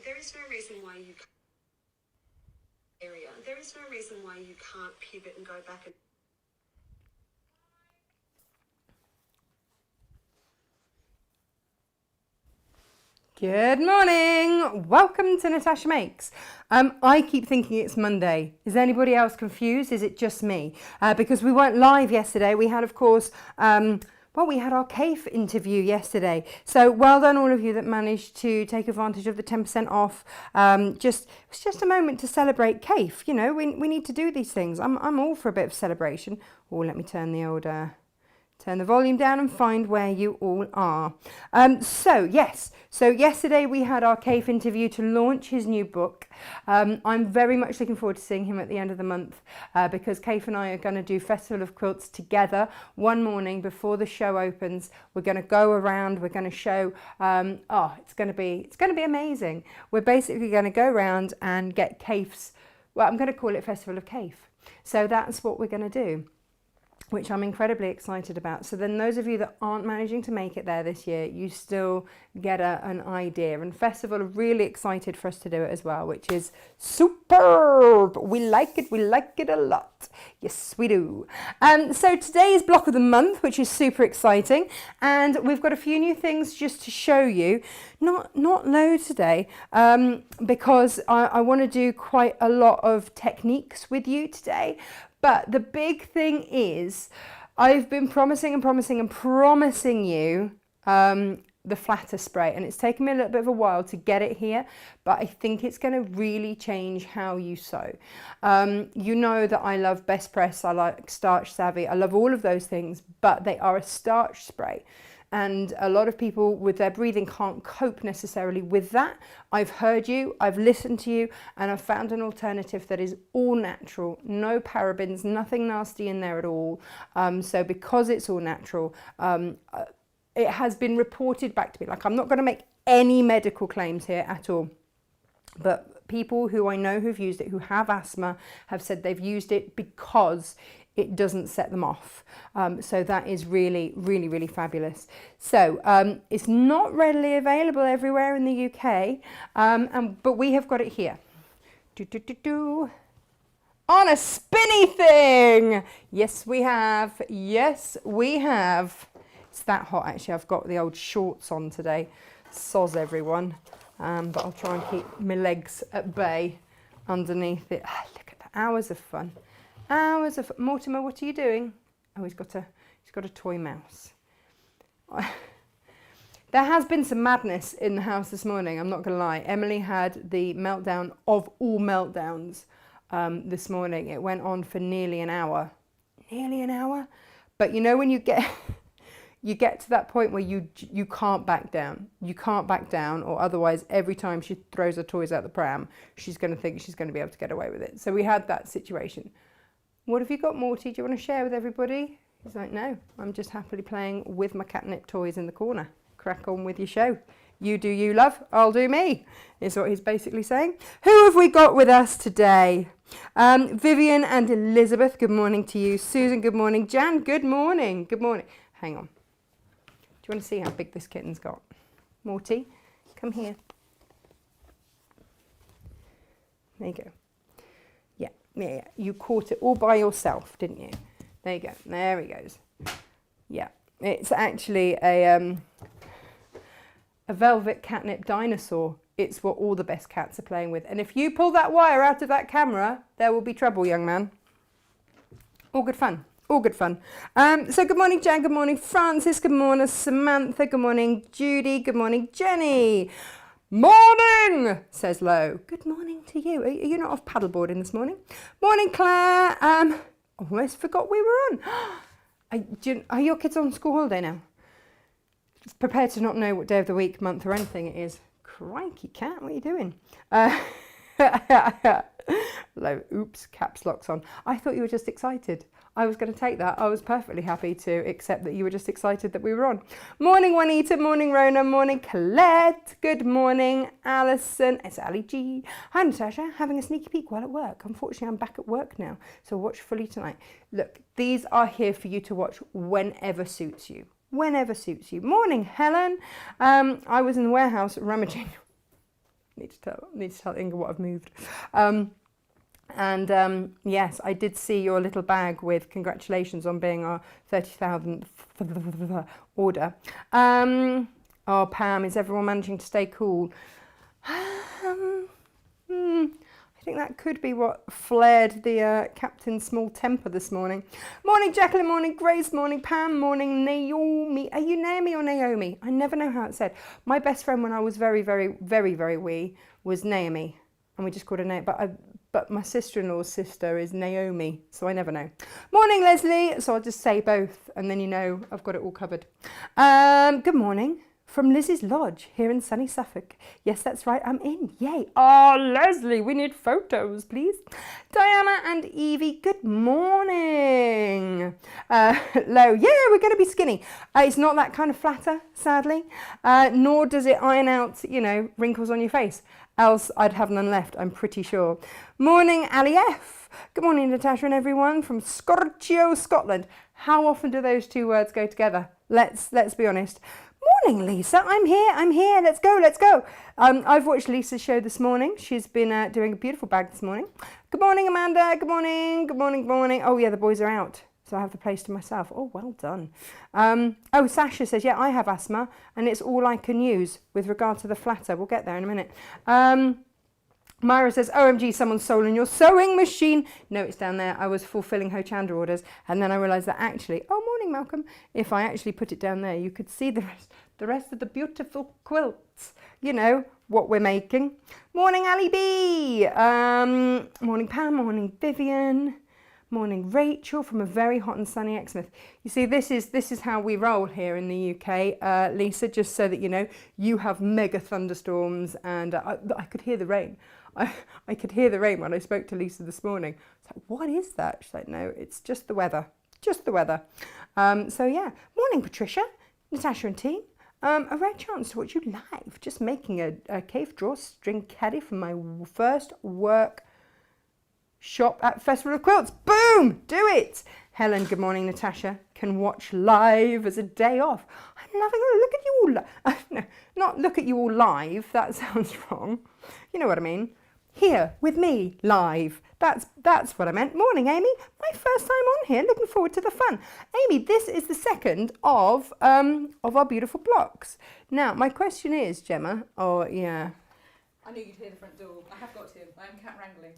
There is no reason why you There is no reason why you can't pivot and go back and. Good morning. Welcome to Natasha Makes. I keep thinking it's Monday. Is anybody else confused? Is it just me? Because we weren't live yesterday. We had, of course, we had our CAFE interview yesterday. So well done all of you that managed to take advantage of the 10% off. It was just a moment to celebrate CAFE. You know, we need to do these things. I'm all for a bit of celebration. Oh, let me turn turn the volume down and find where you all are. So yesterday we had our CAFE interview to launch his new book. I'm very much looking forward to seeing him at the end of the month because CAFE and I are going to do Festival of Quilts together one morning before the show opens. We're going to go around, we're going to show, it's going to be amazing. We're basically going to go around and get CAFE's, I'm going to call it Festival of CAFE. So that's what we're going to do, which I'm incredibly excited about. So then those of you that aren't managing to make it there this year, you still get an idea. And Festival are really excited for us to do it as well, which is superb. We like it a lot. Yes, we do. So today's block of the month, which is super exciting. And we've got a few new things just to show you. Not loads today, because I want to do quite a lot of techniques with you today. But the big thing is, I've been promising you the flatter spray, and it's taken me a little bit of a while to get it here, but I think it's going to really change how you sew. You know that I love Best Press, I like Starch Savvy, I love all of those things, but they are a starch spray. And a lot of people with their breathing can't cope necessarily with that. I've heard you, I've listened to you, and I've found an alternative that is all natural, no parabens, nothing nasty in there at all. So because it's all natural, it has been reported back to me. Like, I'm not going to make any medical claims here at all, but people who I know who've used it, who have asthma, have said they've used it because it doesn't set them off. So that is really, really, really fabulous. So it's not readily available everywhere in the UK, but we have got it here. On a spinny thing. Yes, we have. Yes, we have. It's that hot, actually. I've got the old shorts on today. Soz everyone. But I'll try and keep my legs at bay underneath it. Look at the hours of fun. Mortimer, what are you doing? Oh, he's got a toy mouse. There has been some madness in the house this morning, I'm not going to lie. Emily had the meltdown of all meltdowns this morning. It went on for nearly an hour. But you know when you get to that point where you can't back down. You can't back down, or otherwise every time she throws her toys out the pram, she's going to think she's going to be able to get away with it. So we had that situation. What have you got, Morty? Do you want to share with everybody? He's like, no, I'm just happily playing with my catnip toys in the corner. Crack on with your show. You do you, love. I'll do me, is what he's basically saying. Who have we got with us today? Vivian and Elizabeth, good morning to you. Susan, good morning. Jan, good morning. Good morning. Hang on. Do you want to see how big this kitten's got? Morty, come here. There you go. Yeah, you caught it all by yourself, didn't you? There you go. There he goes. Yeah, it's actually a velvet catnip dinosaur. It's what all the best cats are playing with. And if you pull that wire out of that camera, there will be trouble, young man. All good fun. All good fun. So good morning, Jan. Good morning, Francis. Good morning, Samantha. Good morning, Judy. Good morning, Jenny. Morning, says Lo. Good morning to you. Are you not off paddleboarding this morning? Morning, Claire. Almost forgot we were on. Are your kids on school holiday now? Prepared to not know what day of the week, month, or anything it is. Crikey, cat, what are you doing? Lo, oops, caps locks on. I thought you were just excited. I was going to take that. I was perfectly happy to accept that you were just excited that we were on. Morning, Juanita. Morning, Rona. Morning, Colette. Good morning, Alison. It's Ali G. Hi, Natasha. Having a sneaky peek while at work. Unfortunately, I'm back at work now, so watch fully tonight. Look, these are here for you to watch whenever suits you. Whenever suits you. Morning, Helen. I was in the warehouse rummaging. Need to tell Inga what I've moved. Yes, I did see your little bag with congratulations on being our 30,000th order. Oh, Pam, is everyone managing to stay cool? I think that could be what flared the captain's small temper this morning. Morning, Jacqueline. Morning, Grace. Morning, Pam. Morning, Naomi. Are you Naomi or Naomi? I never know how it's said. My best friend when I was very, very, very, very wee was Naomi, and we just called her Naomi. But my sister-in-law's sister is Naomi, so I never know. Morning, Leslie. So I'll just say both, and then you know I've got it all covered. Good morning. From Lizzie's Lodge here in sunny Suffolk. Yes, that's right, I'm in. Yay. Oh, Leslie, we need photos, please. Diana and Evie, good morning. Lo, yeah, we're going to be skinny. It's not that kind of flatter, sadly, nor does it iron out, wrinkles on your face. Else I'd have none left, I'm pretty sure. Morning, Ali F. Good morning, Natasha and everyone from Scorchio, Scotland. How often do those two words go together? Let's be honest. Morning, Lisa. I'm here. Let's go. I've watched Lisa's show this morning. She's been doing a beautiful bag this morning. Good morning, Amanda. Good morning. Oh, yeah, the boys are out, so I have the place to myself. Oh, well done. Oh, Sasha says, yeah, I have asthma, and it's all I can use with regard to the flatter. We'll get there in a minute. Myra says, OMG, someone's stolen your sewing machine. No, it's down there. I was fulfilling Hochanda orders, and then I realised that actually, oh, morning, Malcolm, if I actually put it down there, you could see the rest of the beautiful quilts, what we're making. Morning, Ali B. Morning, Pam. Morning, Vivian. Morning, Rachel from a very hot and sunny Exmouth. You see, this is how we roll here in the UK, Lisa, just so that you know, you have mega thunderstorms, and I could hear the rain. I could hear the rain when I spoke to Lisa this morning. I was like, what is that? She's like, no, it's just the weather. So yeah, morning, Patricia, Natasha and team. A rare chance to watch you live. Just making a cave drawstring caddy for my first work shop at Festival of Quilts. Boom! Do it! Helen, good morning, Natasha. Can watch live as a day off. I'm loving it. Look at you all. No, not look at you all live. That sounds wrong. You know what I mean. Here with me live. That's what I meant. Morning, Amy. My first time on here. Looking forward to the fun. Amy, this is the second of our beautiful blocks. Now, my question is, Gemma. Oh yeah. I knew you'd hear the front door. I have got to. I am cat wrangling.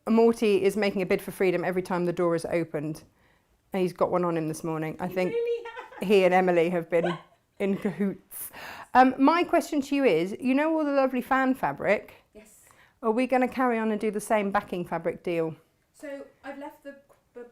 Morty is making a bid for freedom every time the door is opened. And he's got one on him this morning. I think he and Emily have been in cahoots. My question to you is, all the lovely fan fabric? Yes. Are we going to carry on and do the same backing fabric deal? So I've left the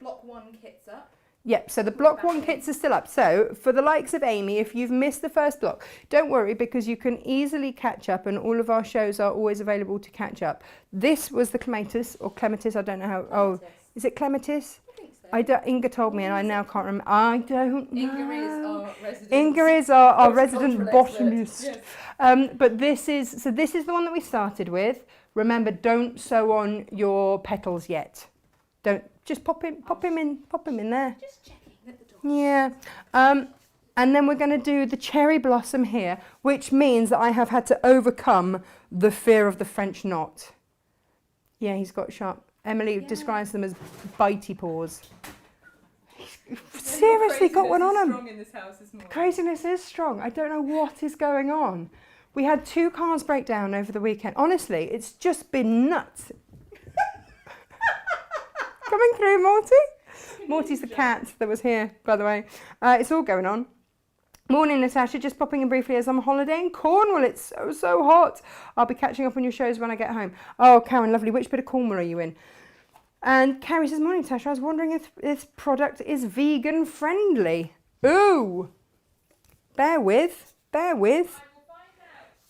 block 1 kits up. Yep, so the block 1 kits are still up. So for the likes of Amy, if you've missed the first block, don't worry, because you can easily catch up, and all of our shows are always available to catch up. This was the Clematis, or Clematis, I don't know how. Oh, is it Clematis? I think so. Inga told me, and I now can't remember. I don't know. Inga is our resident botanist. Yes. But this is the one that we started with. Remember, don't sew on your petals yet. Don't just pop him in there. Just checking at the door. Yeah. And then we're going to do the cherry blossom here, which means that I have had to overcome the fear of the French knot. Yeah, he's got sharp. Emily describes them as bitey paws. Seriously got one on him. Strong in this house this morning. Craziness is strong. I don't know what is going on. We had 2 cars break down over the weekend. Honestly, it's just been nuts. Coming through, Morty. Morty's the cat that was here, by the way. It's all going on. Morning, Natasha. Just popping in briefly as I'm on holiday in Cornwall. It's so hot. I'll be catching up on your shows when I get home. Oh, Karen, lovely. Which bit of Cornwall are you in? And Carrie says, morning, Natasha. I was wondering if this product is vegan friendly. Ooh. Bear with.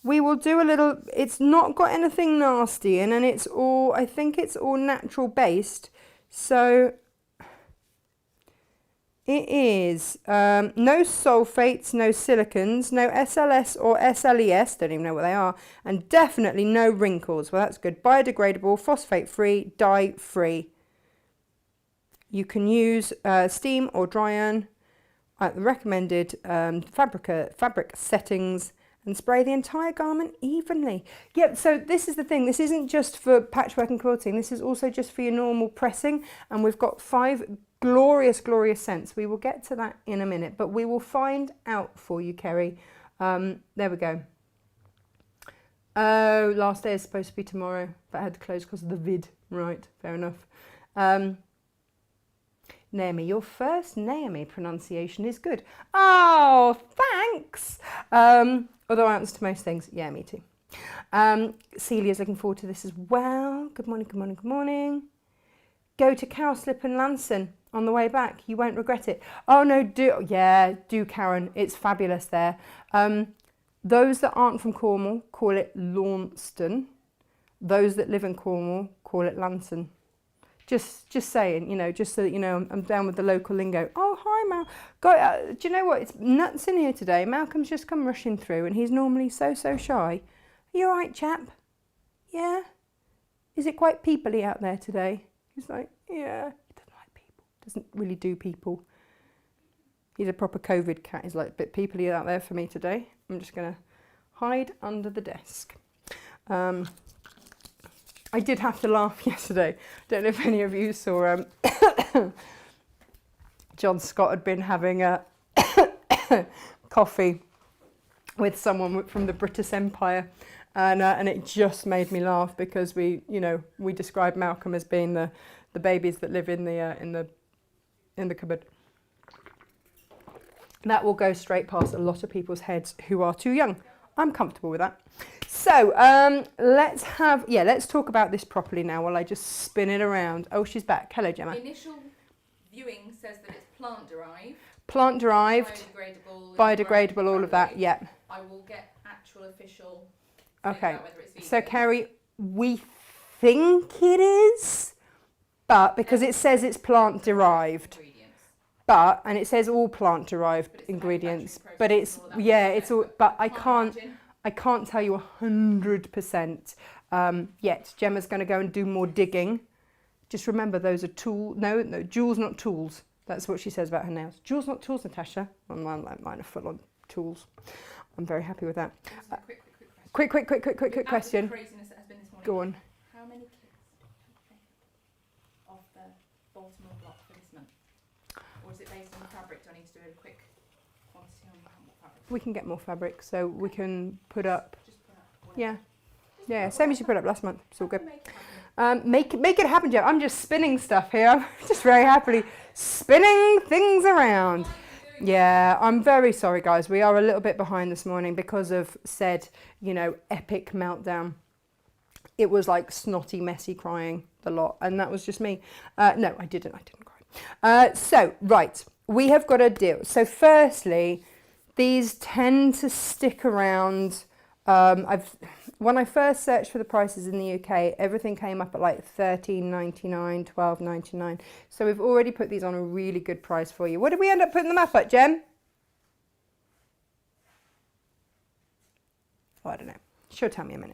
We will do a little. It's not got anything nasty in, and it's all. I think it's all natural based. So it is no sulfates, no silicons, no SLS or SLES, don't even know what they are, and definitely no wrinkles. Well, that's good. Biodegradable, phosphate-free, dye-free. You can use steam or dry iron at the recommended fabric settings, and spray the entire garment evenly. Yep, so this is the thing. This isn't just for patchwork and quilting. This is also just for your normal pressing. And we've got 5 glorious, glorious scents. We will get to that in a minute, but we will find out for you, Kerry. There we go. Oh, last day is supposed to be tomorrow, but I had to close because of the vid. Right, fair enough. Naomi, your first Naomi pronunciation is good. Oh, thanks. Although I answer to most things. Yeah, me too. Celia's looking forward to this as well. Good morning, good morning, good morning. Go to Cowslip and Lanson on the way back. You won't regret it. Oh, no, do. Yeah, do, Karen. It's fabulous there. Those that aren't from Cornwall call it Launceston. Those that live in Cornwall call it Lanson. Just saying, you know, just so that you know, I'm down with the local lingo. Oh, hi, Mal. Do you know what? It's nuts in here today. Malcolm's just come rushing through, and he's normally so shy. Are you all right, chap? Yeah? Is it quite peoply out there today? He's like, yeah. He doesn't like people. Doesn't really do people. He's a proper COVID cat. He's like a bit peoply out there for me today. I'm just going to hide under the desk. I did have to laugh yesterday. Don't know if any of you saw John Scott had been having a coffee with someone from the British Empire, and it just made me laugh because we described Malcolm as being the babies that live in the cupboard. That will go straight past a lot of people's heads who are too young. I'm comfortable with that. So let's talk about this properly now while I just spin it around. Oh, she's back. Hello, Gemma. Initial viewing says that it's plant derived. Plant derived. Biodegradable, all of that. Yeah. I will get actual official. Okay. Whether it's vegan. So Kerry, we think it is, but because it says it's plant derived. And it says all plant derived ingredients, but it's all. But I can't tell you 100% yet. Gemma's going to go and do more digging. Just remember, those are tools. No, jewels, not tools. That's what she says about her nails. Jewels, not tools, Natasha. Mine are full on tools. I'm very happy with that. Quick question. Craziness that has been this morning. Go on. How many kids off the Baltimore block for this month? Or is it based on the fabric? Do I need to do a quick quantity on fabric? We can get more fabric, so we can put up. Just put up. Yeah. Same as you put up last month. It's all good. Make it happen, Jeff. I'm just spinning stuff here. I'm just very happily spinning things around. Yeah, I'm very sorry, guys. We are a little bit behind this morning because of said, epic meltdown. It was like snotty, messy crying a lot, and that was just me. No, I didn't cry. So, right, we have got a deal. So, firstly, these tend to stick around. When I first searched for the prices in the UK, everything came up at like $13.99, $12.99. So we've already put these on a really good price for you. What did we end up putting them up at, Jem? Oh, I don't know. She'll tell me in a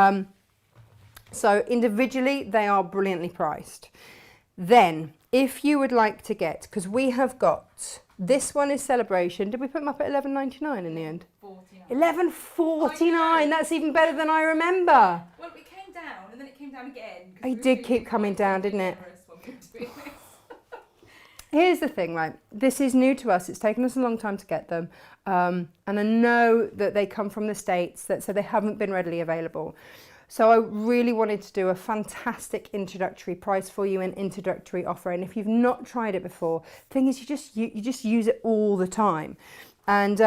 minute. So individually, they are brilliantly priced. Then, if you would like to get, because we have got, this one is Celebration. Did we put them up at $11.99 in the end? $11.49. That's even better than I remember. Well, it came down and then it came down again. It did keep coming down, didn't it? Here's the thing, right? This is new to us. It's taken us a long time to get them. And I know that they come from the States, so they haven't been readily available. So I really wanted to do a fantastic introductory price for you, an introductory offer. And if you've not tried it before, the thing is you just use it all the time. And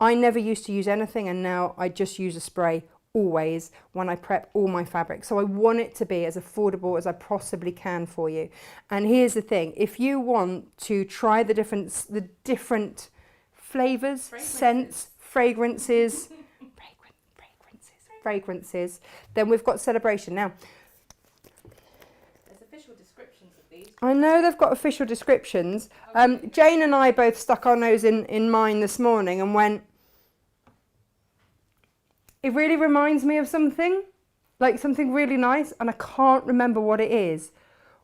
I never used to use anything, and now I just use a spray always when I prep all my fabric. So I want it to be as affordable as I possibly can for you. And here's the thing, if you want to try the different flavors, scents, fragrances, then we've got Celebration. Now, there's official descriptions of these. I know they've got official descriptions. Jane and I both stuck our nose in mine this morning and went, it really reminds me of something, like something really nice, and I can't remember what it is.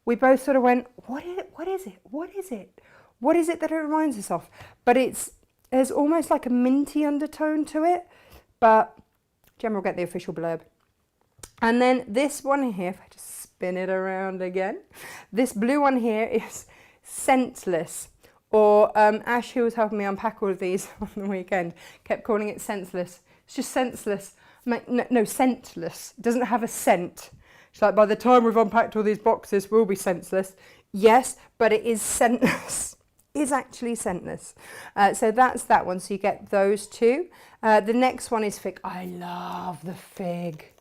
We both sort of went, what is it? What is it that it reminds us of? But there's almost like a minty undertone to it. but Gemma will get the official blurb. And then this one here, if I just spin it around again, this blue one here is scentless. Or Ash, who was helping me unpack all of these on the weekend, kept calling it senseless. It's just senseless. I'm like, no, scentless. It doesn't have a scent. She's like, by the time we've unpacked all these boxes, we'll be senseless. Yes, but it is scentless. Is actually scentless. So that's that one. So you get those two. The next one is fig. I love the fig.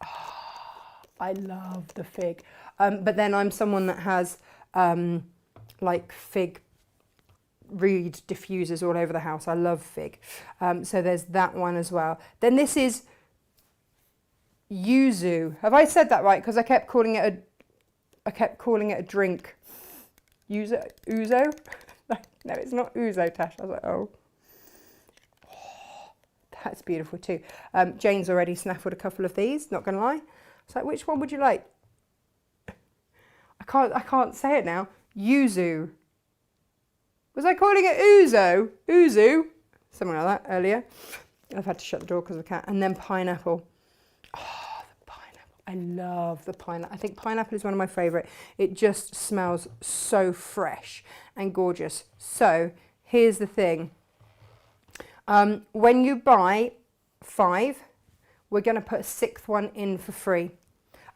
Oh, I love the fig. But then I'm someone that has like fig reed diffusers all over the house. I love fig. So there's that one as well. Then this is yuzu. Have I said that right? Because I kept calling it a drink. Uzo? No, it's not ouzo, Tash. I was like, oh, that's beautiful too. Jane's already snaffled a couple of these, not gonna lie. It's like, which one would you like? I can't say it now. Yuzu. Was I calling it ouzo? Uzu? Something like that earlier. I've had to shut the door because of the cat. And then pineapple. Oh, the pineapple. I love the pineapple. I think pineapple is one of my favourite. It just smells so fresh and gorgeous. So here's the thing. When you buy 5, we're going to put a 6th one in for free.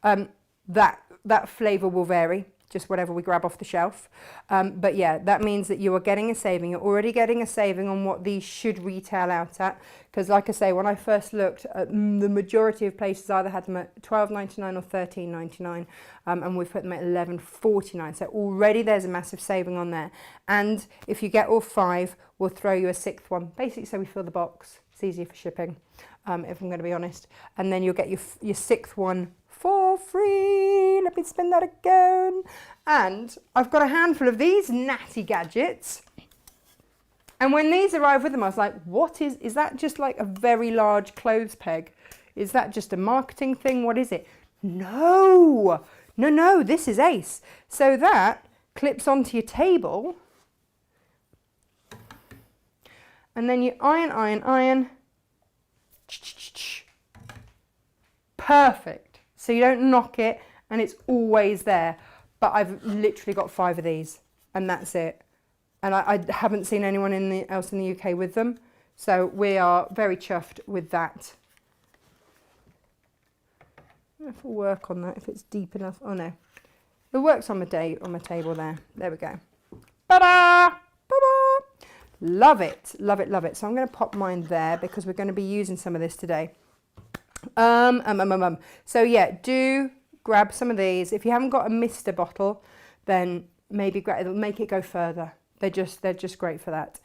That flavour will vary, just whatever we grab off the shelf. But yeah, that means that you are getting a saving. You're already getting a saving on what these should retail out at. Because like I say, when I first looked, the majority of places either had them at $12.99 or $13.99, and we've put them at $11.49. So already there's a massive saving on there. And if you get all 5, we'll throw you a 6th one, basically so we fill the box. It's easier for shipping, if I'm going to be honest. And then you'll get your 6th one for free. Let me spin that again. And I've got a handful of these natty gadgets. And when these arrived with them, I was like, what is that just like a very large clothes peg? Is that just a marketing thing? What is it? No, this is ace. So that clips onto your table. And then you iron. Perfect. So you don't knock it and it's always there. But I've literally got 5 of these and that's it. And I haven't seen anyone else in the UK with them. So we are very chuffed with that. I don't know if we'll work on that, if it's deep enough. Oh no. It works on my table there. There we go. Ta-da! Ta-da! Love it. Love it, love it. So I'm going to pop mine there because we're going to be using some of this today. So yeah, do grab some of these. If you haven't got a Mister bottle, then maybe it'll make it go further. They're just great for that.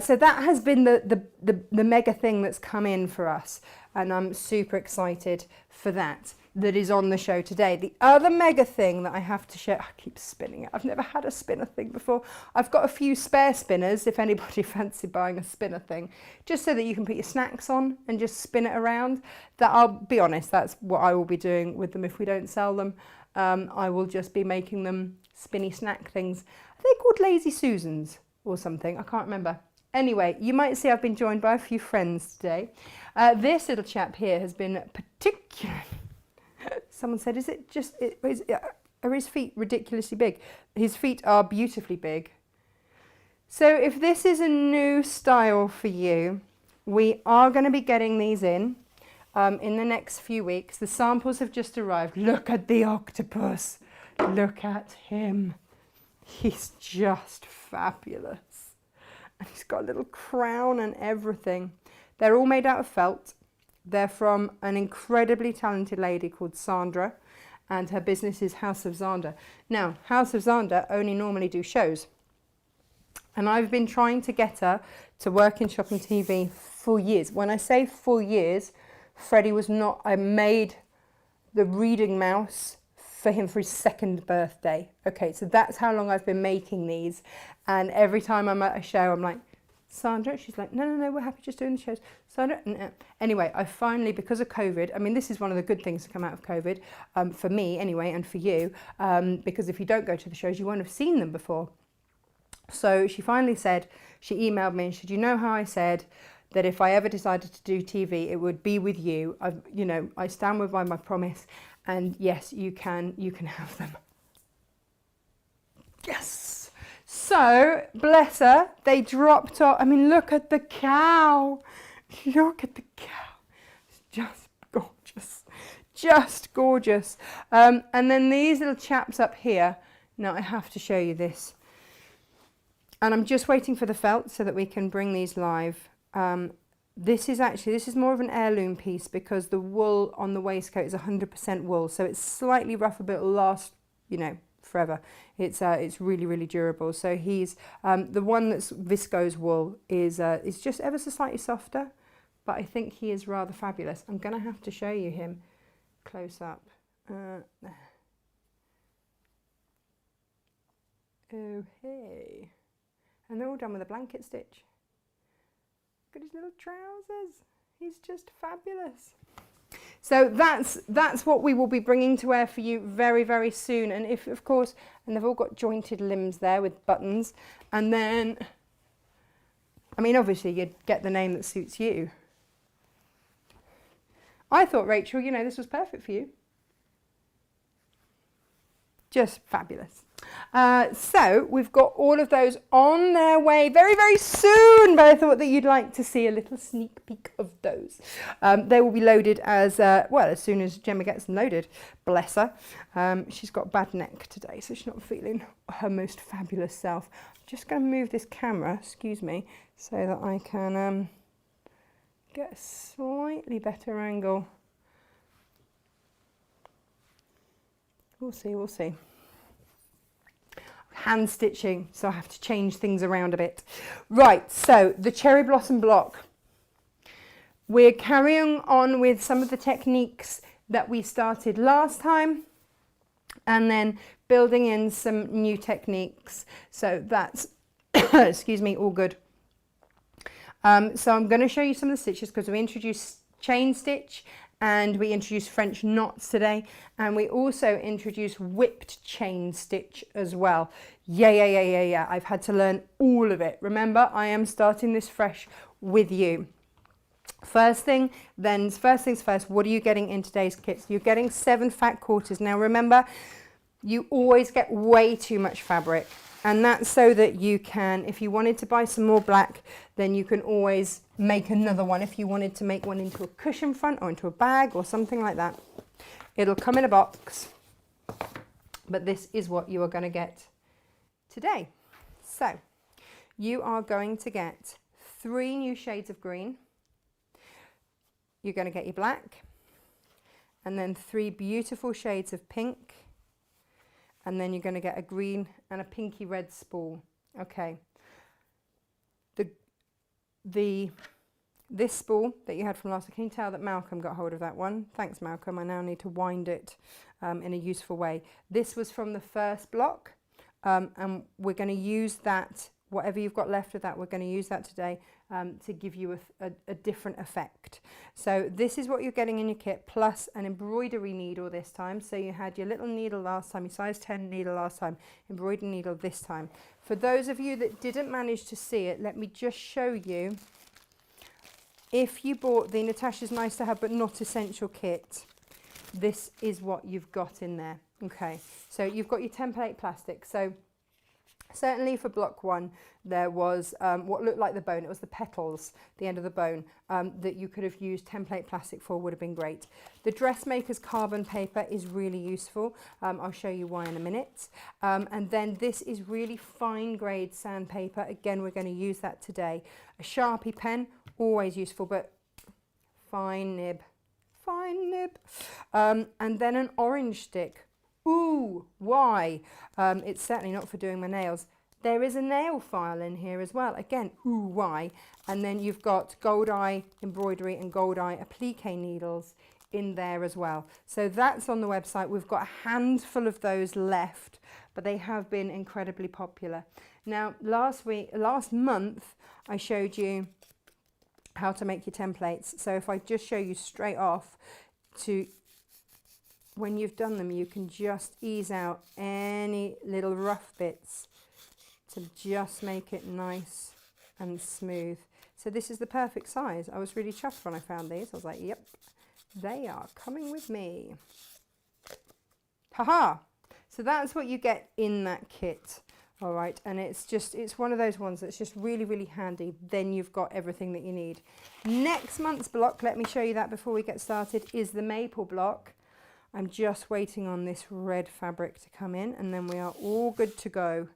So that has been the mega thing that's come in for us, and I'm super excited for that is on the show today. The other mega thing that I have to share, I keep spinning it. I've never had a spinner thing before. I've got a few spare spinners if anybody fancy buying a spinner thing, just so that you can put your snacks on and just spin it around. That, I'll be honest, that's what I will be doing with them if we don't sell them. I will just be making them spinny snack things. Are they called Lazy Susans or something? I can't remember. Anyway, you might see I've been joined by a few friends today. This little chap here has been particularly... Someone said, are his feet ridiculously big? His feet are beautifully big. So if this is a new style for you, we are going to be getting these in the next few weeks. The samples have just arrived. Look at the octopus. Look at him. He's just fabulous. And he's got a little crown and everything. They're all made out of felt. They're from an incredibly talented lady called Sandra, and her business is House of Zander. Now, House of Zander only normally do shows, and I've been trying to get her to work in Shop and TV for years. When I say for years, Freddie was not... I made the reading mouse for him for his 2nd birthday. Okay, so that's how long I've been making these, and every time I'm at a show, I'm like, Sandra, she's like, no, we're happy just doing the shows. Sandra, no. Anyway, I finally, because of COVID, I mean, this is one of the good things to come out of COVID, for me anyway, and for you, because if you don't go to the shows, you won't have seen them before. So she finally said, she emailed me and said, you know how I said that if I ever decided to do TV, it would be with you. I stand by my promise, and yes, you can have them. Yes. So bless her, they dropped off. I mean, look at the cow. Look at the cow. It's just gorgeous. Just gorgeous. And then these little chaps up here. Now I have to show you this. And I'm just waiting for the felt so that we can bring these live. This is more of an heirloom piece because the wool on the waistcoat is 100% wool. So it's slightly rougher, but it'll last, forever. It's really, really durable. So he's, the one that's viscose wool is just ever so slightly softer, but I think he is rather fabulous. I'm going to have to show you him close up. There. Oh, hey. And they're all done with a blanket stitch. Look at his little trousers. He's just fabulous. So that's what we will be bringing to wear for you very, very soon. And if, of course, and they've all got jointed limbs there with buttons. And then, I mean, obviously you'd get the name that suits you. I thought, Rachel, this was perfect for you. Just fabulous. So we've got all of those on their way very, very soon, but I thought that you'd like to see a little sneak peek of those. They will be loaded as soon as Gemma gets them loaded. Bless her. She's got a bad neck today, so she's not feeling her most fabulous self. I'm just going to move this camera, excuse me, so that I can get a slightly better angle. We'll see. Hand stitching, so I have to change things around a bit. Right, so the cherry blossom block. We're carrying on with some of the techniques that we started last time and then building in some new techniques. So that's, excuse me, all good. So I'm going to show you some of the stitches because we introduced chain stitch and we introduced French knots today, and we also introduced whipped chain stitch as well. Yeah. I've had to learn all of it. Remember, I am starting this fresh with you. First things first, what are you getting in today's kits? You're getting 7 fat quarters. Now remember, you always get way too much fabric, and that's so that you can, if you wanted to buy some more black, then you can always make another one if you wanted to make one into a cushion front or into a bag or something like that. It'll come in a box, but this is what you are going to get today. So you are going to get 3 new shades of green. You're going to get your black, and then 3 beautiful shades of pink, and then you're going to get a green and a pinky red spool. Okay. This spool that you had from last, can you tell that Malcolm got hold of that one? Thanks, Malcolm. I now need to wind it in a useful way. This was from the first block, and we're going to use that, whatever you've got left of that, we're going to use that today to give you a different effect. So this is what you're getting in your kit, plus an embroidery needle this time. So you had your little needle last time, your size 10 needle last time, embroidery needle this time. For those of you that didn't manage to see it, let me just show you. If you bought the Natasha's Nice to Have but Not Essential kit, this is what you've got in there. Okay, so you've got your template plastic. So certainly for block 1, there was what looked like the bone. It was the petals, the end of the bone, that you could have used template plastic for, would have been great. The dressmaker's carbon paper is really useful. I'll show you why in a minute. And then this is really fine grade sandpaper. Again, we're going to use that today. A Sharpie pen, always useful, but fine nib. And then an orange stick. Ooh, why? It's certainly not for doing my nails. There is a nail file in here as well. Again, ooh, why? And then you've got gold eye embroidery and gold eye applique needles in there as well. So that's on the website. We've got a handful of those left, but they have been incredibly popular. Now, last month, I showed you how to make your templates. So if I just show you straight off to when you've done them, you can just ease out any little rough bits to just make it nice and smooth. So this is the perfect size. I was really chuffed when I found these. I was like, yep, they are coming with me. Haha! So that's what you get in that kit. All right, and it's one of those ones that's just really, really handy. Then you've got everything that you need. Next month's block, let me show you that before we get started, is the maple block. I'm just waiting on this red fabric to come in, and then we are all good to go.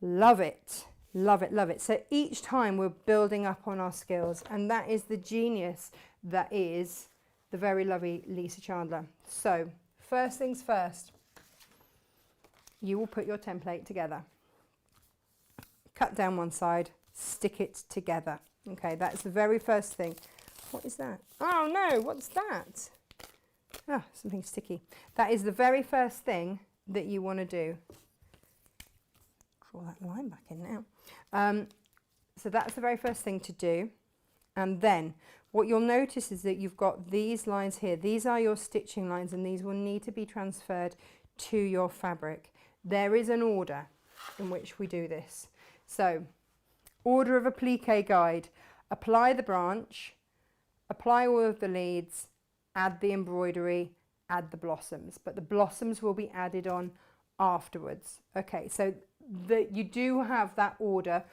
Love it, love it, love it. So each time we're building up on our skills, and that is the genius that is the very lovely Lisa Chandler. So first things first, you will put your template together. Cut down one side, stick it together. Okay, that's the very first thing. What is that? Oh no, what's that? Ah, something sticky. That is the very first thing that you want to do. Draw that line back in now. So that's the very first thing to do. And then what you'll notice is that you've got these lines here. These are your stitching lines, and these will need to be transferred to your fabric. There is an order in which we do this. So, order of applique guide. Apply the branch, apply all of the leads, add the embroidery, add the blossoms. But the blossoms will be added on afterwards. Okay, so you do have that order.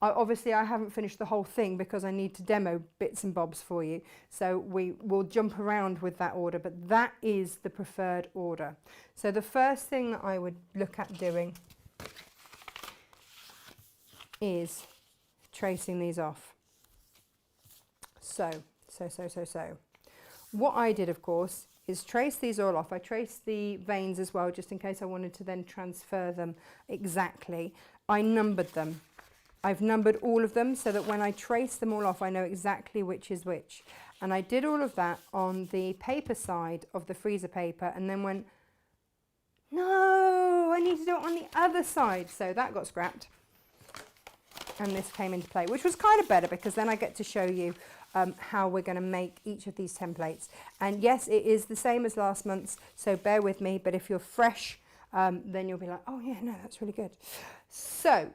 Obviously, I haven't finished the whole thing because I need to demo bits and bobs for you. So we will jump around with that order, but that is the preferred order. So the first thing that I would look at doing is tracing these off. So. What I did, of course, is trace these all off. I traced the veins as well, just in case I wanted to then transfer them exactly. I numbered them. I've numbered all of them so that when I trace them all off, I know exactly which is which. And I did all of that on the paper side of the freezer paper, and then went, no, I need to do it on the other side. So that got scrapped. And this came into play, which was kind of better because then I get to show you how we're going to make each of these templates. And yes, it is the same as last month's, so bear with me. But if you're fresh, then you'll be like, oh yeah, no, that's really good. So.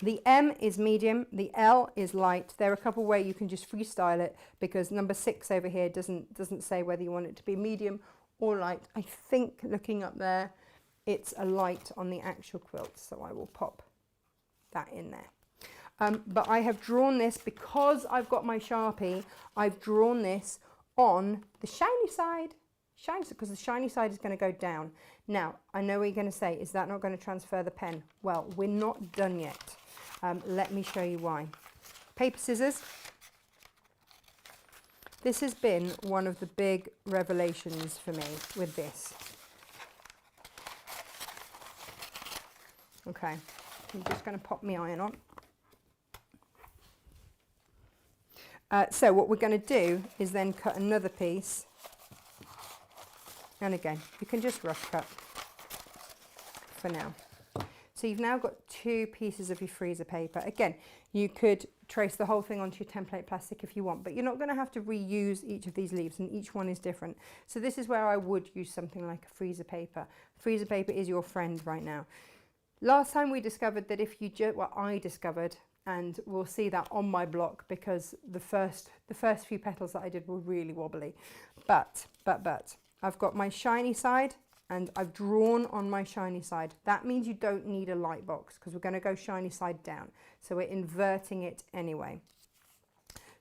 The M is medium, the L is light. There are a couple ways you can just freestyle it because number 6 over here doesn't say whether you want it to be medium or light. I think looking up there, it's a light on the actual quilt, so I will pop that in there. But I have drawn this because I've got my Sharpie. I've drawn this on the shiny side. Because the shiny side is going to go down. Now, I know what you're going to say, is that not going to transfer the pen? Well, we're not done yet. Let me show you why. Paper, scissors. This has been one of the big revelations for me with this. Okay, I'm just going to pop my iron on. So what we're going to do is then cut another piece. And again, you can just rough cut for now. So you've now got 2 pieces of your freezer paper. Again, you could trace the whole thing onto your template plastic if you want, but you're not going to have to reuse each of these leaves, and each one is different. So this is where I would use something like a freezer paper. Freezer paper is your friend right now. Last time we discovered that if you I discovered, and we'll see that on my block because the first few petals that I did were really wobbly. But I've got my shiny side and I've drawn on my shiny side. That means you don't need a light box because we're going to go shiny side down. So we're inverting it anyway.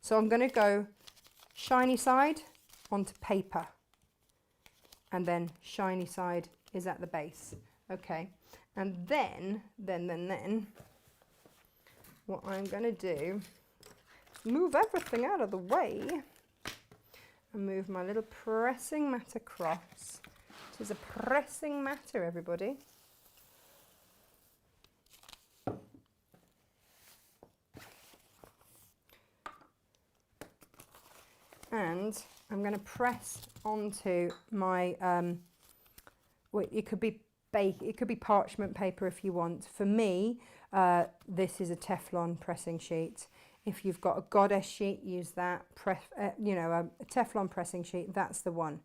So I'm going to go shiny side onto paper, and then shiny side is at the base. Okay, and then what I'm going to do is move everything out of the way and move my little pressing mat across. It is a pressing matter, everybody. And I'm going to press onto my, it could be parchment paper if you want. For me, this is a Teflon pressing sheet. If you've got a goddess sheet, use that. A Teflon pressing sheet, that's the one.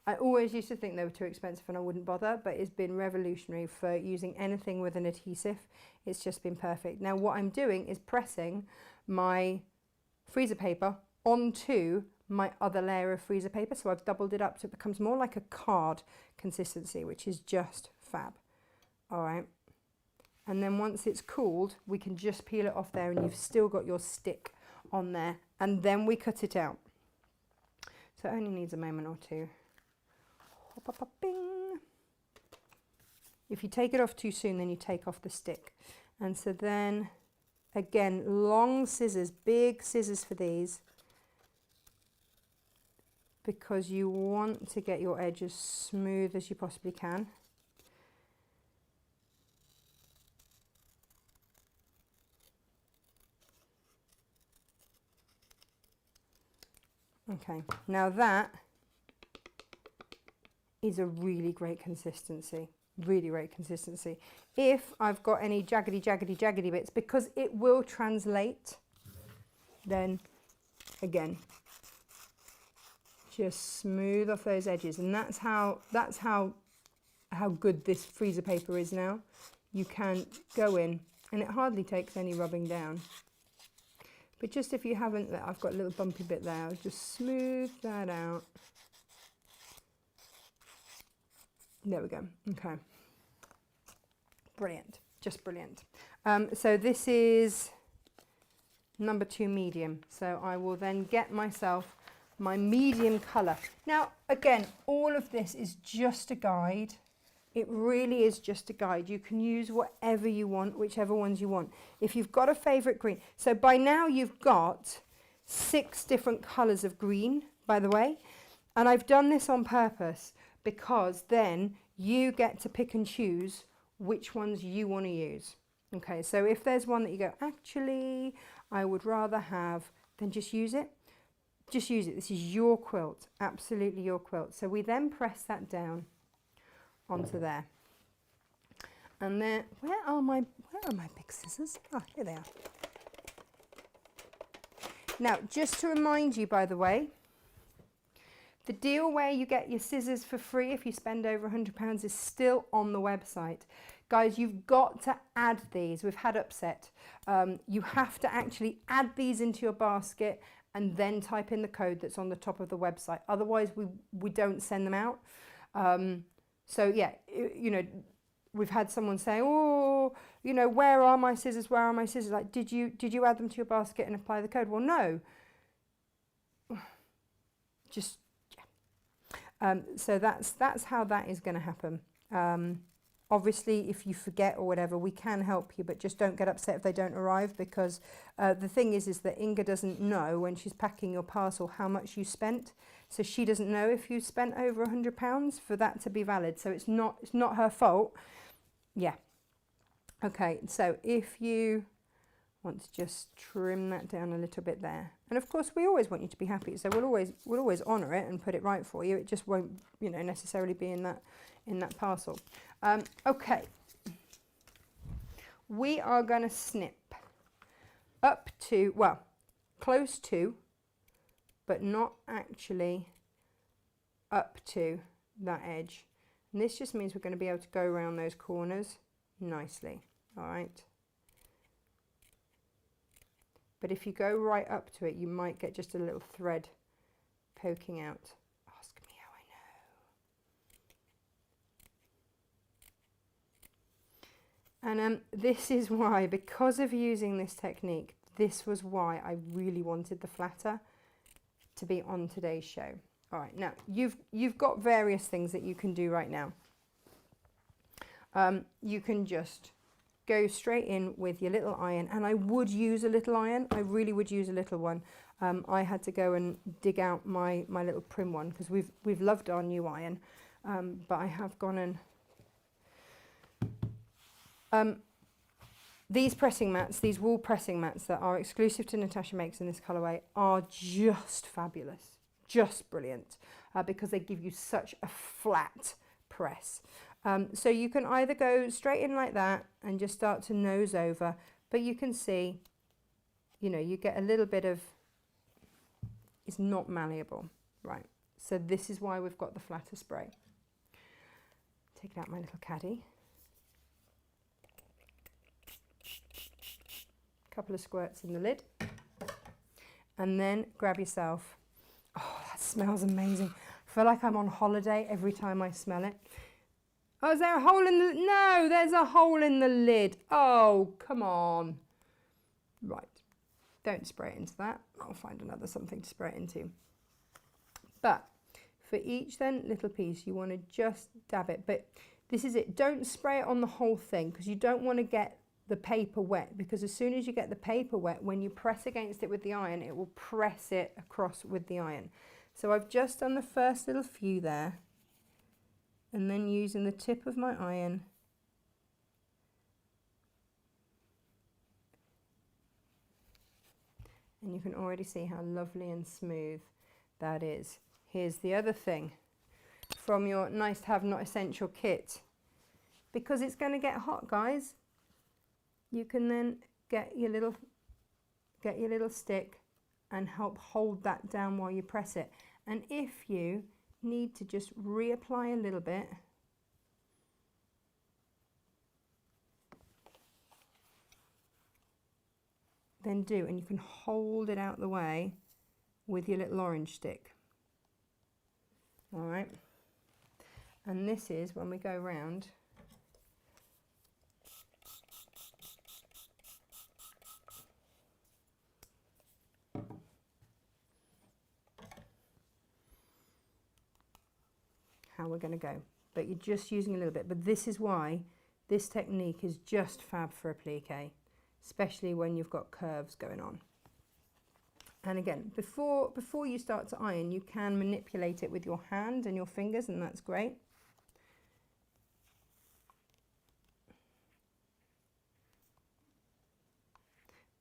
I always used to think they were too expensive and I wouldn't bother, but it's been revolutionary for using anything with an adhesive. It's just been perfect. Now what I'm doing is pressing my freezer paper onto my other layer of freezer paper. So I've doubled it up so it becomes more like a card consistency, which is just fab. All right. And then once it's cooled, we can just peel it off there and you've still got your stick on there. And then we cut it out. So it only needs a moment or two. Hop, hop, hop, bing. If you take it off too soon, then you take off the stick. And so then, again, long scissors, big scissors for these, because you want to get your edge as smooth as you possibly can. Okay, now that is a really great consistency, really great consistency. If I've got any jaggedy bits, because it will translate, then again, just smooth off those edges. And that's how good this freezer paper is now. You can go in and it hardly takes any rubbing down. But just if you haven't, I've got a little bumpy bit there, I'll just smooth that out. There we go. Okay. Brilliant. Just brilliant. So this is number 2 medium. So I will then get myself my medium colour. Now, again, all of this is just a guide. It really is just a guide. You can use whatever you want, whichever ones you want. If you've got a favourite green. So by now you've got 6 different colours of green, by the way. And I've done this on purpose because then you get to pick and choose which ones you want to use. Okay, so if there's one that you go, actually, I would rather have, then just use it. Just use it. This is your quilt, absolutely your quilt. So we then press that down onto there. And then, where are my big scissors? Oh, here they are. Now, just to remind you, by the way, the deal where you get your scissors for free if you spend over £100 is still on the website. Guys, you've got to add these. We've had upset. You have to actually add these into your basket and then type in the code that's on the top of the website. Otherwise, we don't send them out. So yeah, you know, we've had someone say, oh, you know, where are my scissors? Where are my scissors? Like, did you add them to your basket and apply the code? Well, no. Just so that's how that is going to happen. Obviously, if you forget or whatever, we can help you, but just don't get upset if they don't arrive, because the thing is that Inga doesn't know when she's packing your parcel how much you spent. So she doesn't know if you spent over £100 for that to be valid. So it's not her fault. Yeah. Okay. So if you want to just trim that down a little bit there, and of course we always want you to be happy, so we'll always honour it and put it right for you. It just won't, you know, necessarily be in that parcel. Okay, we are going to snip up to, well, close to, but not actually up to that edge. And this just means we're going to be able to go around those corners nicely. All right. But if you go right up to it, you might get just a little thread poking out. Ask me how I know. And this is why, because of using this technique, this was why I really wanted the flatter to be on today's show. All right, now you've got various things that you can do right now. You can just go straight in with your little iron, and I would use a little iron. I really would use a little one. I had to go and dig out my little prim one because we've loved our new iron, but I have gone and these pressing mats, these wool pressing mats that are exclusive to Natasha Makes in this colourway, are just fabulous, just brilliant, because they give you such a flat press. So you can either go straight in like that and just start to nose over, but you can see, you know, you get a little bit of, it's not malleable, right? So this is why we've got the flatter spray. Taking out my little caddy. Couple of squirts in the lid. And then grab yourself. Oh, that smells amazing. I feel like I'm on holiday every time I smell it. Oh, is there a hole in the... No, there's a hole in the lid. Oh, come on. Right. Don't spray it into that. I'll find another something to spray it into. But for each then little piece, you want to just dab it. But this is it. Don't spray it on the whole thing because you don't want to get the paper wet, because as soon as you get the paper wet, when you press against it with the iron, it will press it across with the iron. So I've just done the first little few there, and then using the tip of my iron and you can already see how lovely and smooth that is. Here's the other thing from your nice to have not essential kit. Because it's going to get hot, guys, you can then get your little stick and help hold that down while you press it. And if you need to just reapply a little bit, then do, and you can hold it out the way with your little orange stick. All right, and this is when we go round. How we're going to go, but you're just using a little bit. But this is why this technique is just fab for applique, especially when you've got curves going on. And again, before you start to iron, you can manipulate it with your hand and your fingers, and that's great.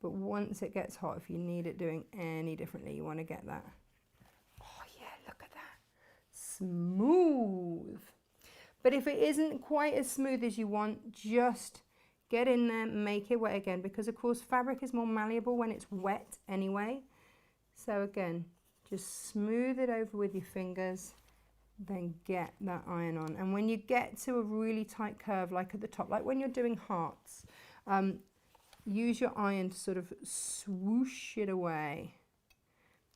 But once it gets hot, if you need it doing any differently, you want to get that. Oh yeah, look at that. Smooth. But if it isn't quite as smooth as you want, just get in there, make it wet again, because of course fabric is more malleable when it's wet anyway. So again, just smooth it over with your fingers, then get that iron on. And when you get to a really tight curve, like at the top, like when you're doing hearts, use your iron to sort of swoosh it away,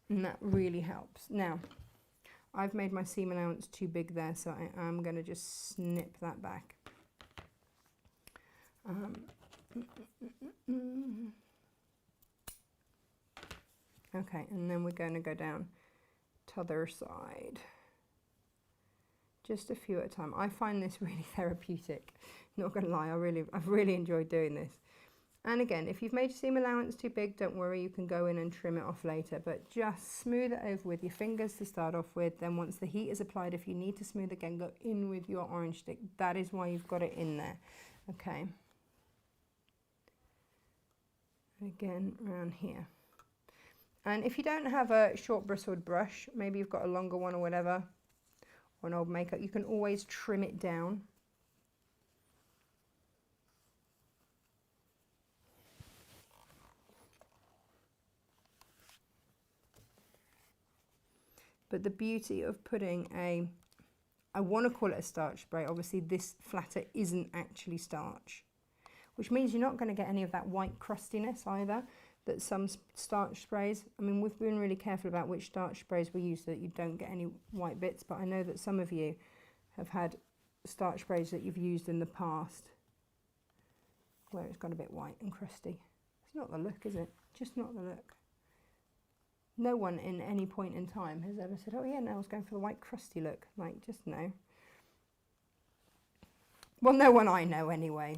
and that really helps. Now, I've made my seam allowance too big there, so I am going to just snip that back. Okay, and then we're going to go down to the other side. Just a few at a time. I find this really therapeutic. Not going to lie, I've really enjoyed doing this. And again, if you've made your seam allowance too big, don't worry, you can go in and trim it off later, but just smooth it over with your fingers to start off with. Then once the heat is applied, if you need to smooth again, go in with your orange stick. That is why you've got it in there. Okay. Again, around here. And if you don't have a short bristled brush, maybe you've got a longer one or whatever, or an old makeup, you can always trim it down. But the beauty of putting I want to call it a starch spray. Obviously this flatter isn't actually starch, which means you're not going to get any of that white crustiness either that some starch sprays. I mean, we've been really careful about which starch sprays we use so that you don't get any white bits, but I know that some of you have had starch sprays that you've used in the past where it's got a bit white and crusty. It's not the look, is it? Just not the look. No one in any point in time has ever said, oh yeah, no, I was going for the white crusty look. Like, just no. Well, no one I know anyway.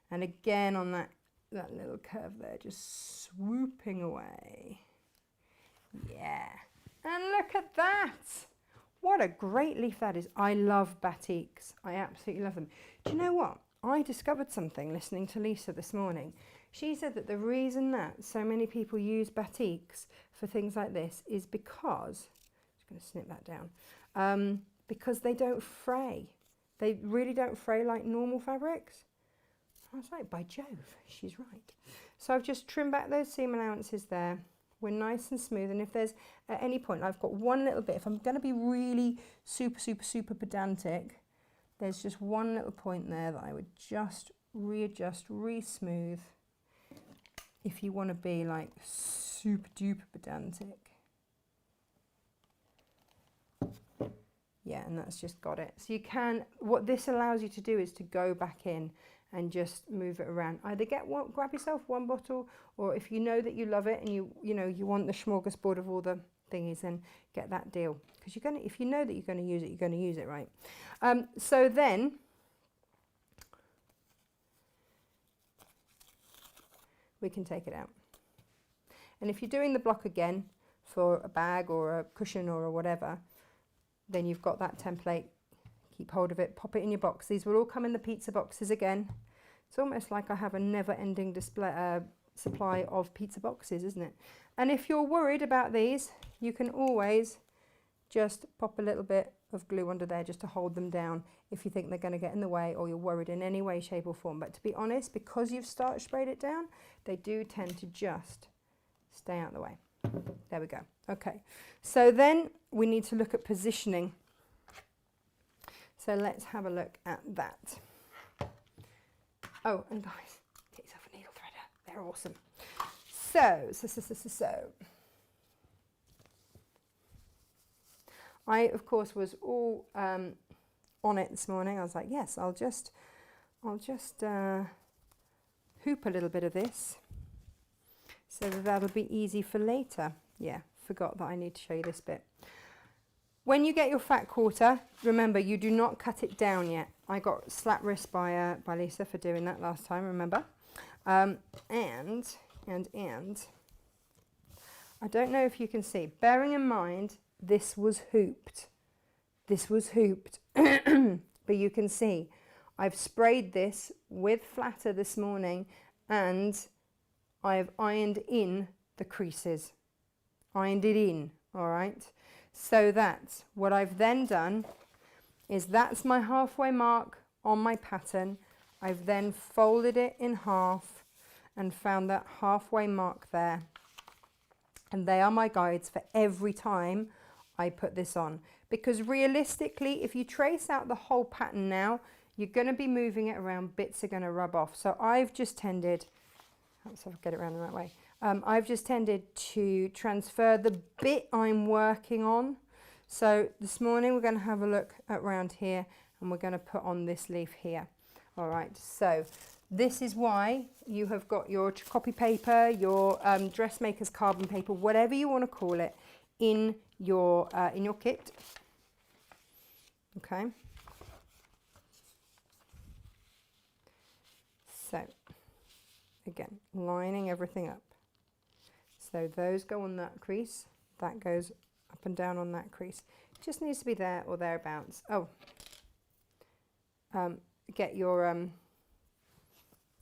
And again on that little curve there, just swooping away. Yeah. And look at that. What a great leaf that is. I love batiks. I absolutely love them. Do you know what? I discovered something listening to Lisa this morning. She said that the reason that so many people use batiks for things like this is because, I'm just going to snip that down, because they don't fray. They really don't fray like normal fabrics. I was like, by Jove, she's right. So I've just trimmed back those seam allowances there. we're nice and smooth. And if there's at any point, I've got one little bit, if I'm going to be really super pedantic, there's just one little point there that I would just readjust, re-smooth if you want to be like super duper pedantic. Yeah, and that's just got it. So you can, what this allows you to do is to go back in and just move it around. Either grab yourself one bottle, or if you know that you love it and you want the smorgasbord of all the thingies, then get that deal. Because if you know that you're going to use it, you're going to use it, right? So then, we can take it out. And if you're doing the block again for a bag or a cushion or whatever, then you've got that template. Keep hold of it, pop it in your box. These will all come in the pizza boxes again. It's almost like I have a never-ending supply of pizza boxes, isn't it? And if you're worried about these, you can always just pop a little bit of glue under there just to hold them down if you think they're going to get in the way or you're worried in any way, shape or form. But to be honest, because you've starch sprayed it down, they do tend to just stay out of the way. There we go. Okay, so then we need to look at positioning. So let's have a look at that. Oh, and guys, get yourself a needle threader. They're awesome. So. I, of course, was all on it this morning. I was like, yes, I'll just hoop a little bit of this so that that'll be easy for later. Yeah, forgot that I need to show you this bit. When you get your fat quarter, remember, you do not cut it down yet. I got slapped wrist by Lisa for doing that last time, remember? And I don't know if you can see, bearing in mind, this was hooped. But you can see, I've sprayed this with flatter this morning and I've ironed in the creases. Ironed it in, all right? So that's what I've then done is that's my halfway mark on my pattern. I've then folded it in half and found that halfway mark there. And they are my guides for every time I put this on. Because realistically, if you trace out the whole pattern now, you're going to be moving it around, bits are going to rub off. So I've just tended, let's see if I get it around the right way. I've just tended to transfer the bit I'm working on. So this morning we're going to have a look at around here and we're going to put on this leaf here. All right, so this is why you have got your copy paper, your dressmaker's carbon paper, whatever you want to call it, in your kit. Okay. So again, lining everything up. So those go on that crease, that goes up and down on that crease. It just needs to be there or thereabouts. Oh, get your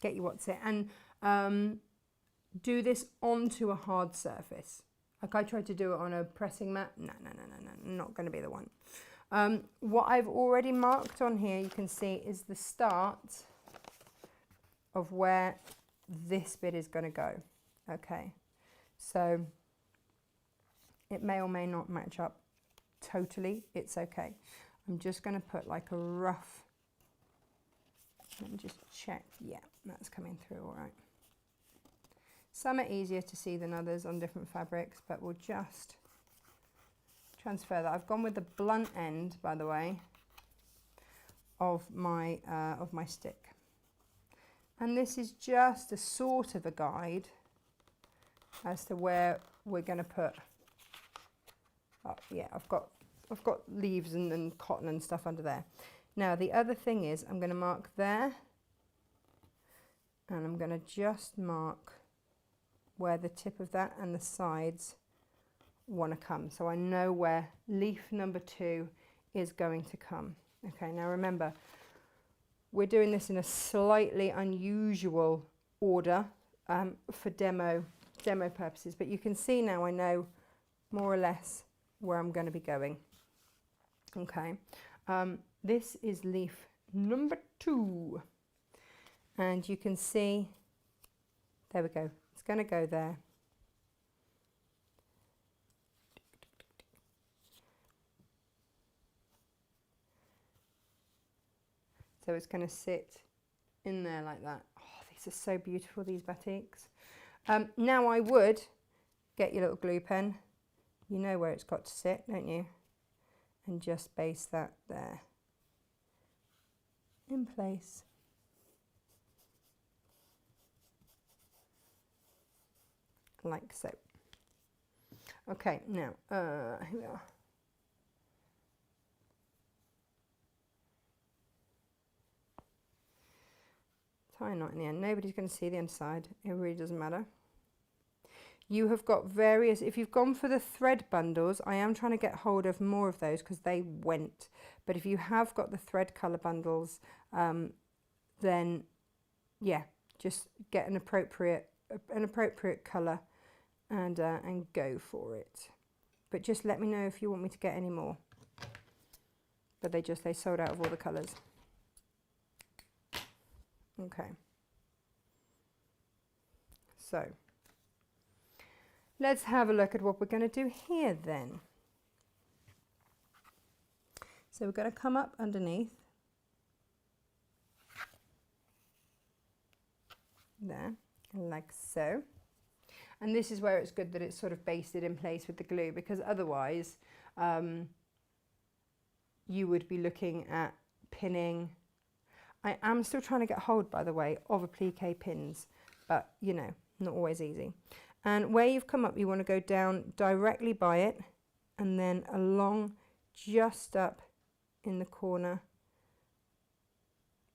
what's it, and do this onto a hard surface. Like I tried to do it on a pressing mat. No, not going to be the one. What I've already marked on here, you can see, is the start of where this bit is going to go. Okay. So it may or may not match up totally. It's okay. I'm just going to put like a rough, let me just check. Yeah, that's coming through all right. Some are easier to see than others on different fabrics, but we'll just transfer that. I've gone with the blunt end, by the way, of my stick. And this is just a sort of a guide as to where we're going to put. Oh, yeah, I've got leaves and cotton and stuff under there. Now the other thing is I'm going to mark there, and I'm going to just mark where the tip of that and the sides want to come, so I know where leaf number 2 is going to come. Okay, now remember, we're doing this in a slightly unusual order for demo purposes, but you can see now I know more or less where I'm going to be going. Okay, this is leaf number 2, and you can see, there we go, it's going to go there, So it's going to sit in there like that. Oh, these are so beautiful, these batiks. Now I would get your little glue pen. You know where it's got to sit, don't you? And just base that there in place. Like so. Okay, now here we are. Tie a knot in the end. Nobody's going to see the inside. It really doesn't matter. You have got various, if you've gone for the thread bundles, I am trying to get hold of more of those because they went. But if you have got the thread colour bundles, then yeah, just get an appropriate colour and go for it. But just let me know if you want me to get any more. But they sold out of all the colours. Okay. So let's have a look at what we're going to do here then. So we're going to come up underneath there, like so. And this is where it's good that it's sort of basted in place with the glue, because otherwise you would be looking at pinning. I am still trying to get hold, by the way, of applique pins, but you know, not always easy. And where you've come up, you want to go down directly by it and then along just up in the corner.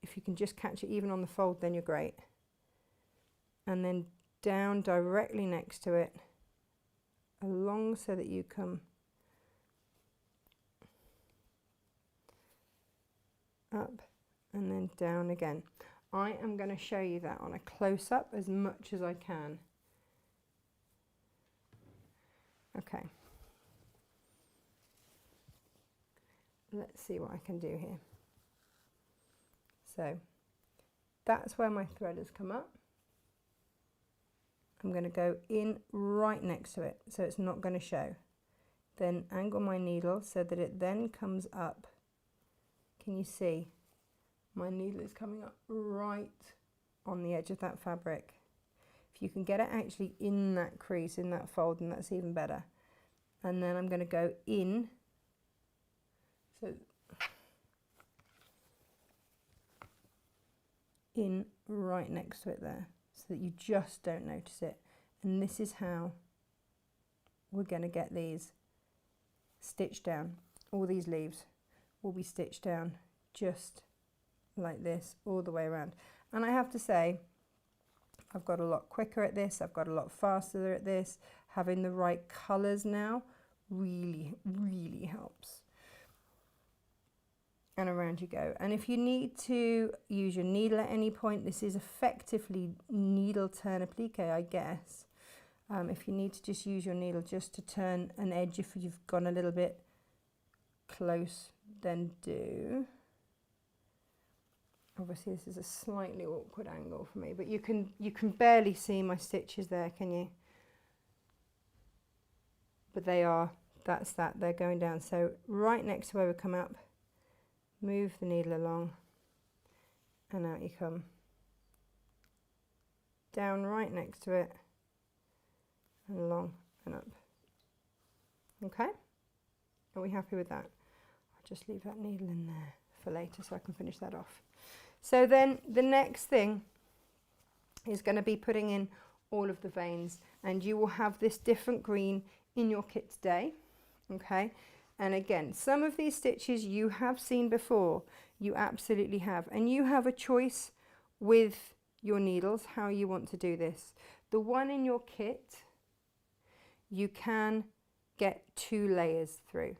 If you can just catch it even on the fold, then you're great. And then down directly next to it, along so that you come up and then down again. I am going to show you that on a close-up as much as I can. Okay. Let's see what I can do here. So that's where my thread has come up. I'm going to go in right next to it so it's not going to show. Then angle my needle so that it then comes up. Can you see? My needle is coming up right on the edge of that fabric. If you can get it actually in that crease, in that fold, then that's even better. And then I'm going to go in. So in right next to it there, so that you just don't notice it. And this is how we're going to get these stitched down. All these leaves will be stitched down just like this all the way around. And I have to say, I've got a lot quicker at this, I've got a lot faster at this. Having the right colours now really, really helps. And around you go. And if you need to use your needle at any point, this is effectively needle turn applique, I guess. If you need to just use your needle just to turn an edge, if you've gone a little bit close, then do. Obviously this is a slightly awkward angle for me, but you can barely see my stitches there, can you? But they're going down. So right next to where we come up, move the needle along and out you come. Down right next to it and along and up. Okay? Are we happy with that? I'll just leave that needle in there for later so I can finish that off. So then the next thing is going to be putting in all of the veins, and you will have this different green in your kit today. Okay? And again, some of these stitches you have seen before, you absolutely have. And you have a choice with your needles how you want to do this. The one in your kit, you can get 2 layers through.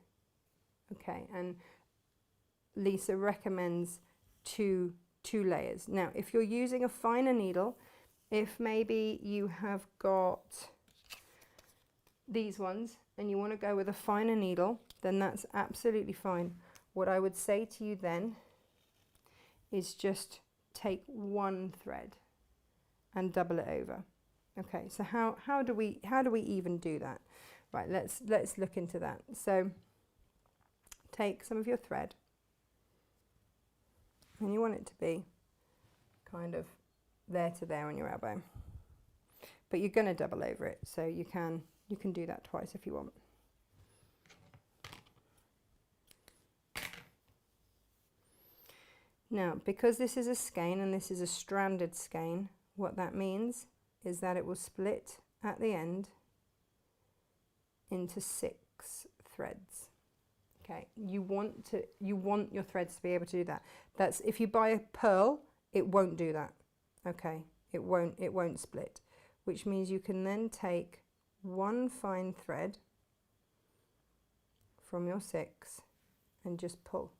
Okay, and Lisa recommends two layers. Now, if you're using a finer needle, if maybe you have got these ones and you want to go with a finer needle, then that's absolutely fine. What I would say to you then is just take 1 thread and double it over. Okay, so how do we even do that? Right, let's look into that. So take some of your thread and you want it to be kind of there to there on your elbow. But you're going to double over it, so you can do that twice if you want. Now, because this is a skein and this is a stranded skein, what that means is that it will split at the end into 6 threads. Okay, you want your threads to be able to do that. That's if you buy a pearl, it won't do that. Okay, it won't split, which means you can then take one fine thread from your 6 and just pull.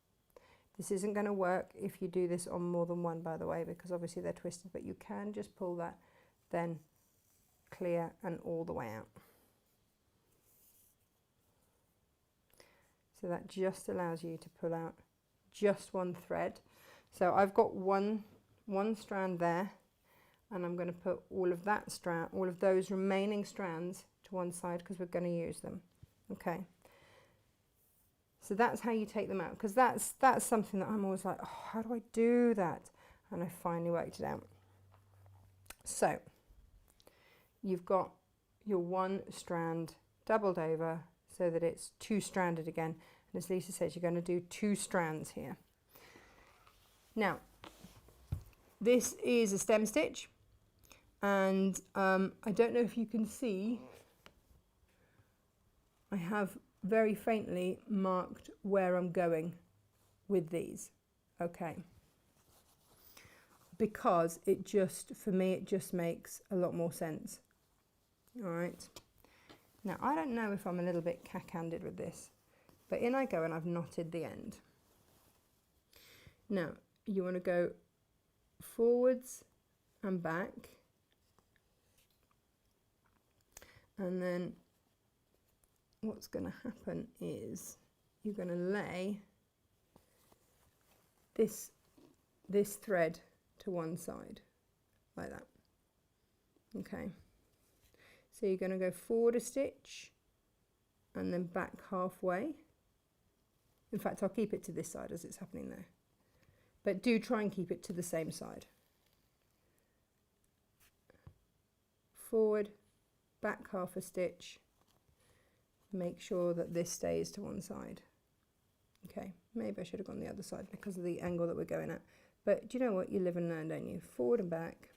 This isn't going to work if you do this on more than one, by the way, because obviously they're twisted, but you can just pull that, then clear and all the way out. So that just allows you to pull out just one thread. So I've got one strand there, and I'm going to put all of that strand, all of those remaining strands to one side because we're going to use them. Okay. So that's how you take them out, because that's something that I'm always like, oh, how do I do that? And I finally worked it out. So you've got your one strand doubled over so that it's 2-stranded again. And as Lisa says, you're going to do 2 strands here. Now, this is a stem stitch, and I don't know if you can see, I have very faintly marked where I'm going with these, okay, because it just, for me, it just makes a lot more sense. All right, now I don't know if I'm a little bit cack-handed with this, but in I go and I've knotted the end. Now you want to go forwards and back, and then what's going to happen is you're going to lay this thread to one side like that. Okay, so you're going to go forward a stitch and then back halfway. In fact, I'll keep it to this side as it's happening there, but do try and keep it to the same side. Forward, back half a stitch, make sure that this stays to one side. Okay, maybe I should have gone the other side because of the angle that we're going at, but do you know what, you live and learn, don't you? Forward and back.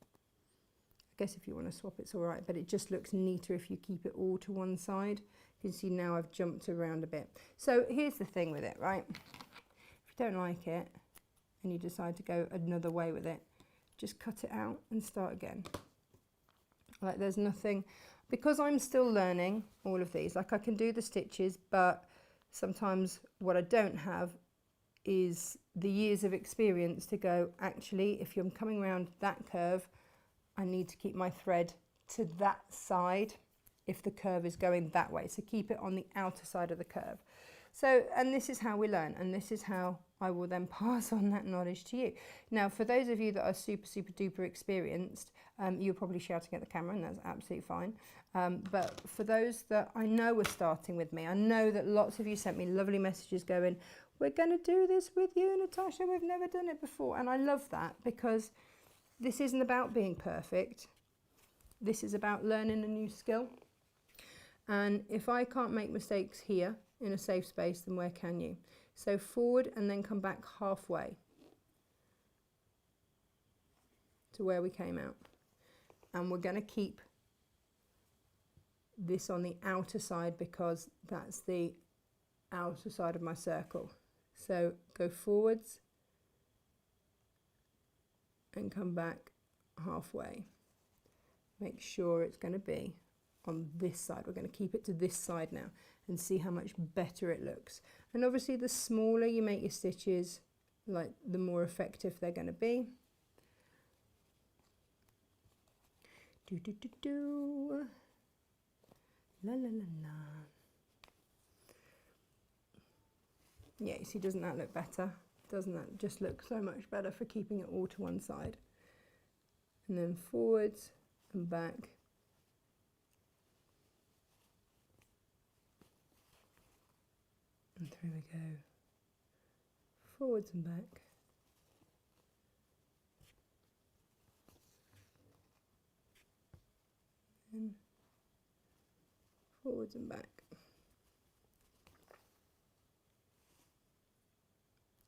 I guess if you want to swap it's all right, but it just looks neater if you keep it all to one side. You can see now I've jumped around a bit. So here's the thing with it, right? If you don't like it and you decide to go another way with it, just cut it out and start again. Like, there's nothing, because I'm still learning all of these, like I can do the stitches, but sometimes what I don't have is the years of experience to go, actually, if you're coming around that curve, I need to keep my thread to that side if the curve is going that way. So keep it on the outer side of the curve. So, and this is how we learn, and this is how I will then pass on that knowledge to you. Now, for those of you that are super, super duper experienced, you're probably shouting at the camera, and that's absolutely fine. But for those that I know are starting with me, I know that lots of you sent me lovely messages going, we're going to do this with you, Natasha, we've never done it before. And I love that, because this isn't about being perfect. This is about learning a new skill. And if I can't make mistakes here in a safe space, then where can you? So forward and then come back halfway to where we came out. And we're going to keep this on the outer side because that's the outer side of my circle. So go forwards and come back halfway. Make sure it's going to be on this side. We're going to keep it to this side now and see how much better it looks. And obviously the smaller you make your stitches, like, the more effective they're going to be. Do do do do. La la la la. Yeah, you see, doesn't that look better? Doesn't that just look so much better for keeping it all to one side? And then forwards and back. And through we go. Forwards and back. then forwards and back.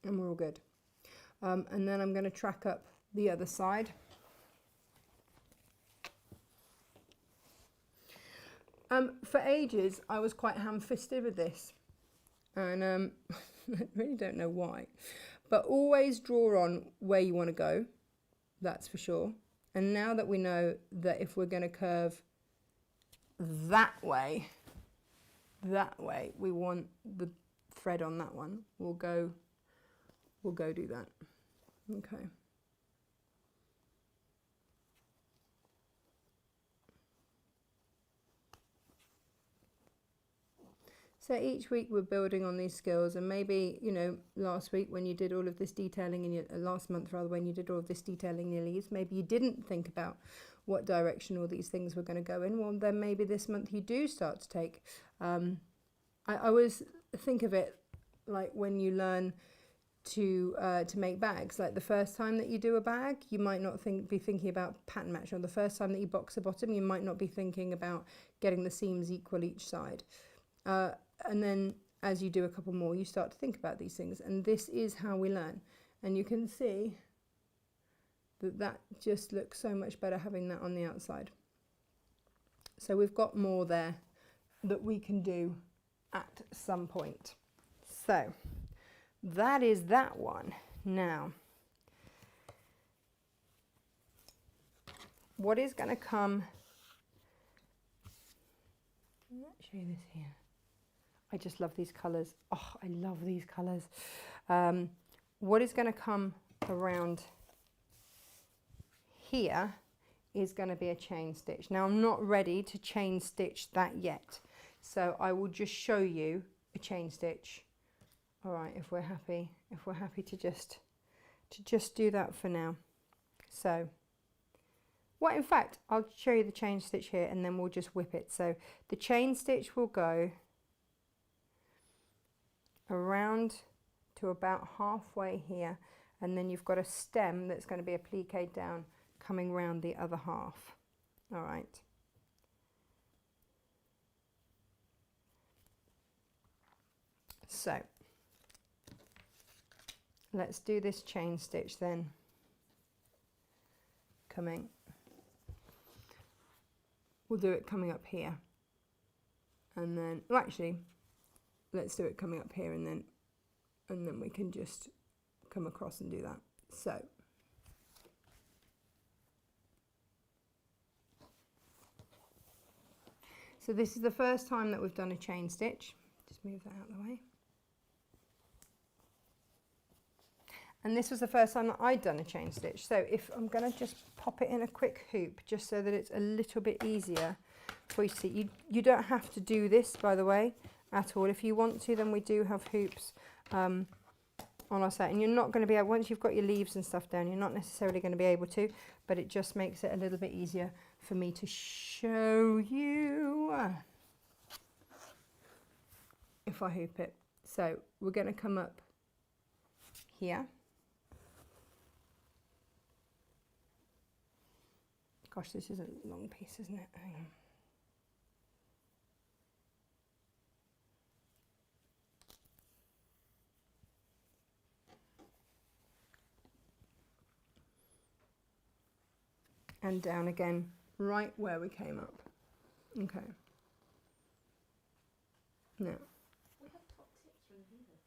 And we're all good. And then I'm going to track up the other side. For ages, I was quite ham-fisted with this, and I really don't know why, but always draw on where you want to go, that's for sure. And now that we know that if we're going to curve that way, we want the thread on that one, we'll go do that. Okay. So each week we're building on these skills, and maybe, you know, last week when you did all of this detailing in your, last month rather, when you did all of this detailing in your leaves, maybe you didn't think about what direction all these things were going to go in. Well, then maybe this month you do start to take, I always think of it like when you learn to make bags. Like the first time that you do a bag, you might not be thinking about pattern match, or the first time that you box a bottom, you might not be thinking about getting the seams equal each side. And then as you do a couple more, you start to think about these things, and this is how we learn. And you can see that that just looks so much better having that on the outside. So we've got more there that we can do at some point. So that is that one. Now, what is going to come, let me show you this here. I just love these colours. Oh, I love these colours. What is going to come around here is going to be a chain stitch. Now, I'm not ready to chain stitch that yet, so I will just show you a chain stitch. All right, if we're happy to just do that for now. So, well, in fact, I'll show you the chain stitch here, and then we'll just whip it. So the chain stitch will go around to about halfway here, and then you've got a stem that's going to be appliqued down coming round the other half. All right. So let's do this chain stitch then. We'll do it coming up here, and then, well, actually, let's do it coming up here, and then we can just come across and do that. So this is the first time that we've done a chain stitch. Just move that out of the way. And this was the first time that I'd done a chain stitch. So if I'm going to just pop it in a quick hoop, just so that it's a little bit easier for you to see. You don't have to do this, by the way, at all. If you want to, then we do have hoops on our set. And you're not going to be able, once you've got your leaves and stuff down, you're not necessarily going to be able to, but it just makes it a little bit easier for me to show you if I hoop it. So we're going to come up here. Gosh, this is a long piece, isn't it? Hang on. And down again, right where we came up. Okay. Now. We have top tips from the viewers.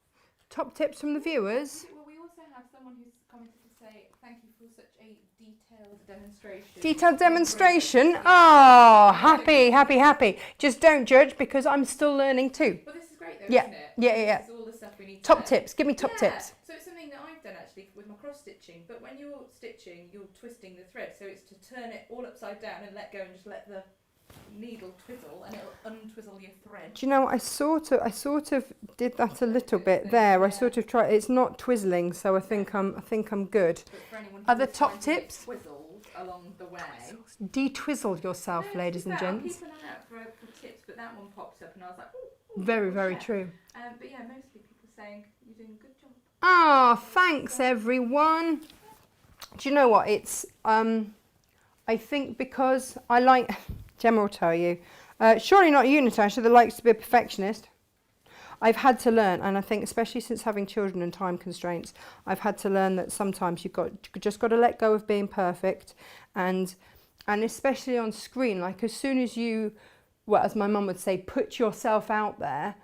Top tips from the viewers? Well, we also have someone who's commented to say, thank you for such a detailed demonstration. Detailed demonstration? Oh, happy. Just don't judge, because I'm still learning too. Well, this is great though, Yeah. isn't it? Yeah. This is all the stuff we need to Top know. tips. Give me top tips. So it's something that I've done actually with my cross stitching, but when you're stitching, you're twisting the thread, so it's to turn it all upside down and let go and just let the needle twizzle, and it'll untwizzle your thread. Do you know, I sort of did that a little bit there. I sort of tried. It's not twizzling, so I think I'm good. But for anyone Other who's top trying to get tips? twizzled along the way. De-twizzle yourself, No, ladies to be and fair, I'll gents. keep an eye out for tips, but that one popped up and I was like, ooh, Very, we'll very share. true. But yeah, mostly people saying you're doing a good job. Ah, thanks everyone. Do you know what? It's I think because I like. Gemma will tell you. Surely not you, Natasha, that likes to be a perfectionist. I've had to learn, and I think especially since having children and time constraints, I've had to learn that sometimes you just got to let go of being perfect, and especially on screen, like as soon as you, well, as my mum would say, put yourself out there,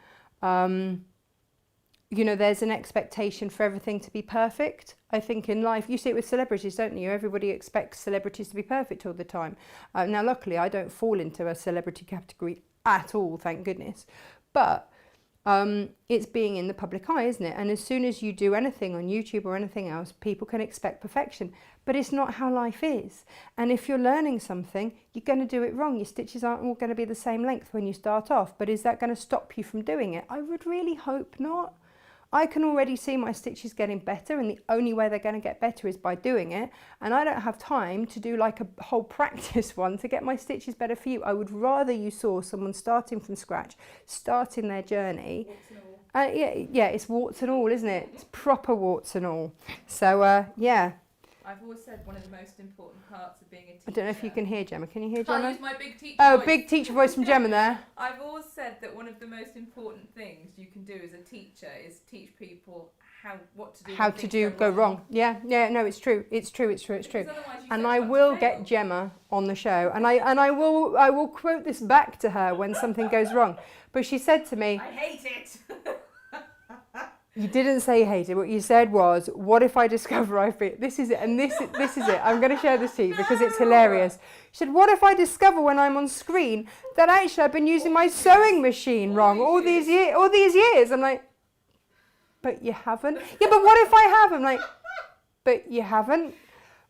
you know, there's an expectation for everything to be perfect. I think in life, you see it with celebrities, don't you? Everybody expects celebrities to be perfect all the time. Now, luckily, I don't fall into a celebrity category at all, thank goodness. But it's being in the public eye, isn't it? And as soon as you do anything on YouTube or anything else, people can expect perfection. But it's not how life is. And if you're learning something, you're going to do it wrong. Your stitches aren't all going to be the same length when you start off. But is that going to stop you from doing it? I would really hope not. I can already see my stitches getting better, and the only way they're going to get better is by doing it. And I don't have time to do like a whole practice one to get my stitches better for you. I would rather you saw someone starting from scratch, starting their journey. Yeah, it's warts and all, isn't it? It's proper warts and all. So, yeah. I've always said one of the most important parts of being a teacher. I don't know if you can hear Gemma. Can you hear Gemma? I'll use my big teacher Oh, voice. big teacher voice from Gemma there. I've always said that one of the most important things you can do as a teacher is teach people what to do. How to do go wrong. Yeah, no, it's true. It's true. And I will get Gemma on the show, and I will quote this back to her when something goes wrong. But she said to me, I hate it. You didn't say hate it. What you said was, what if I discover I fit? This is it, and this is it. I'm going to share this to you because it's hilarious. She said, what if I discover when I'm on screen that actually I've been using my sewing machine wrong all these years? I'm like, but you haven't. Yeah, but what if I have? I'm like, but you haven't.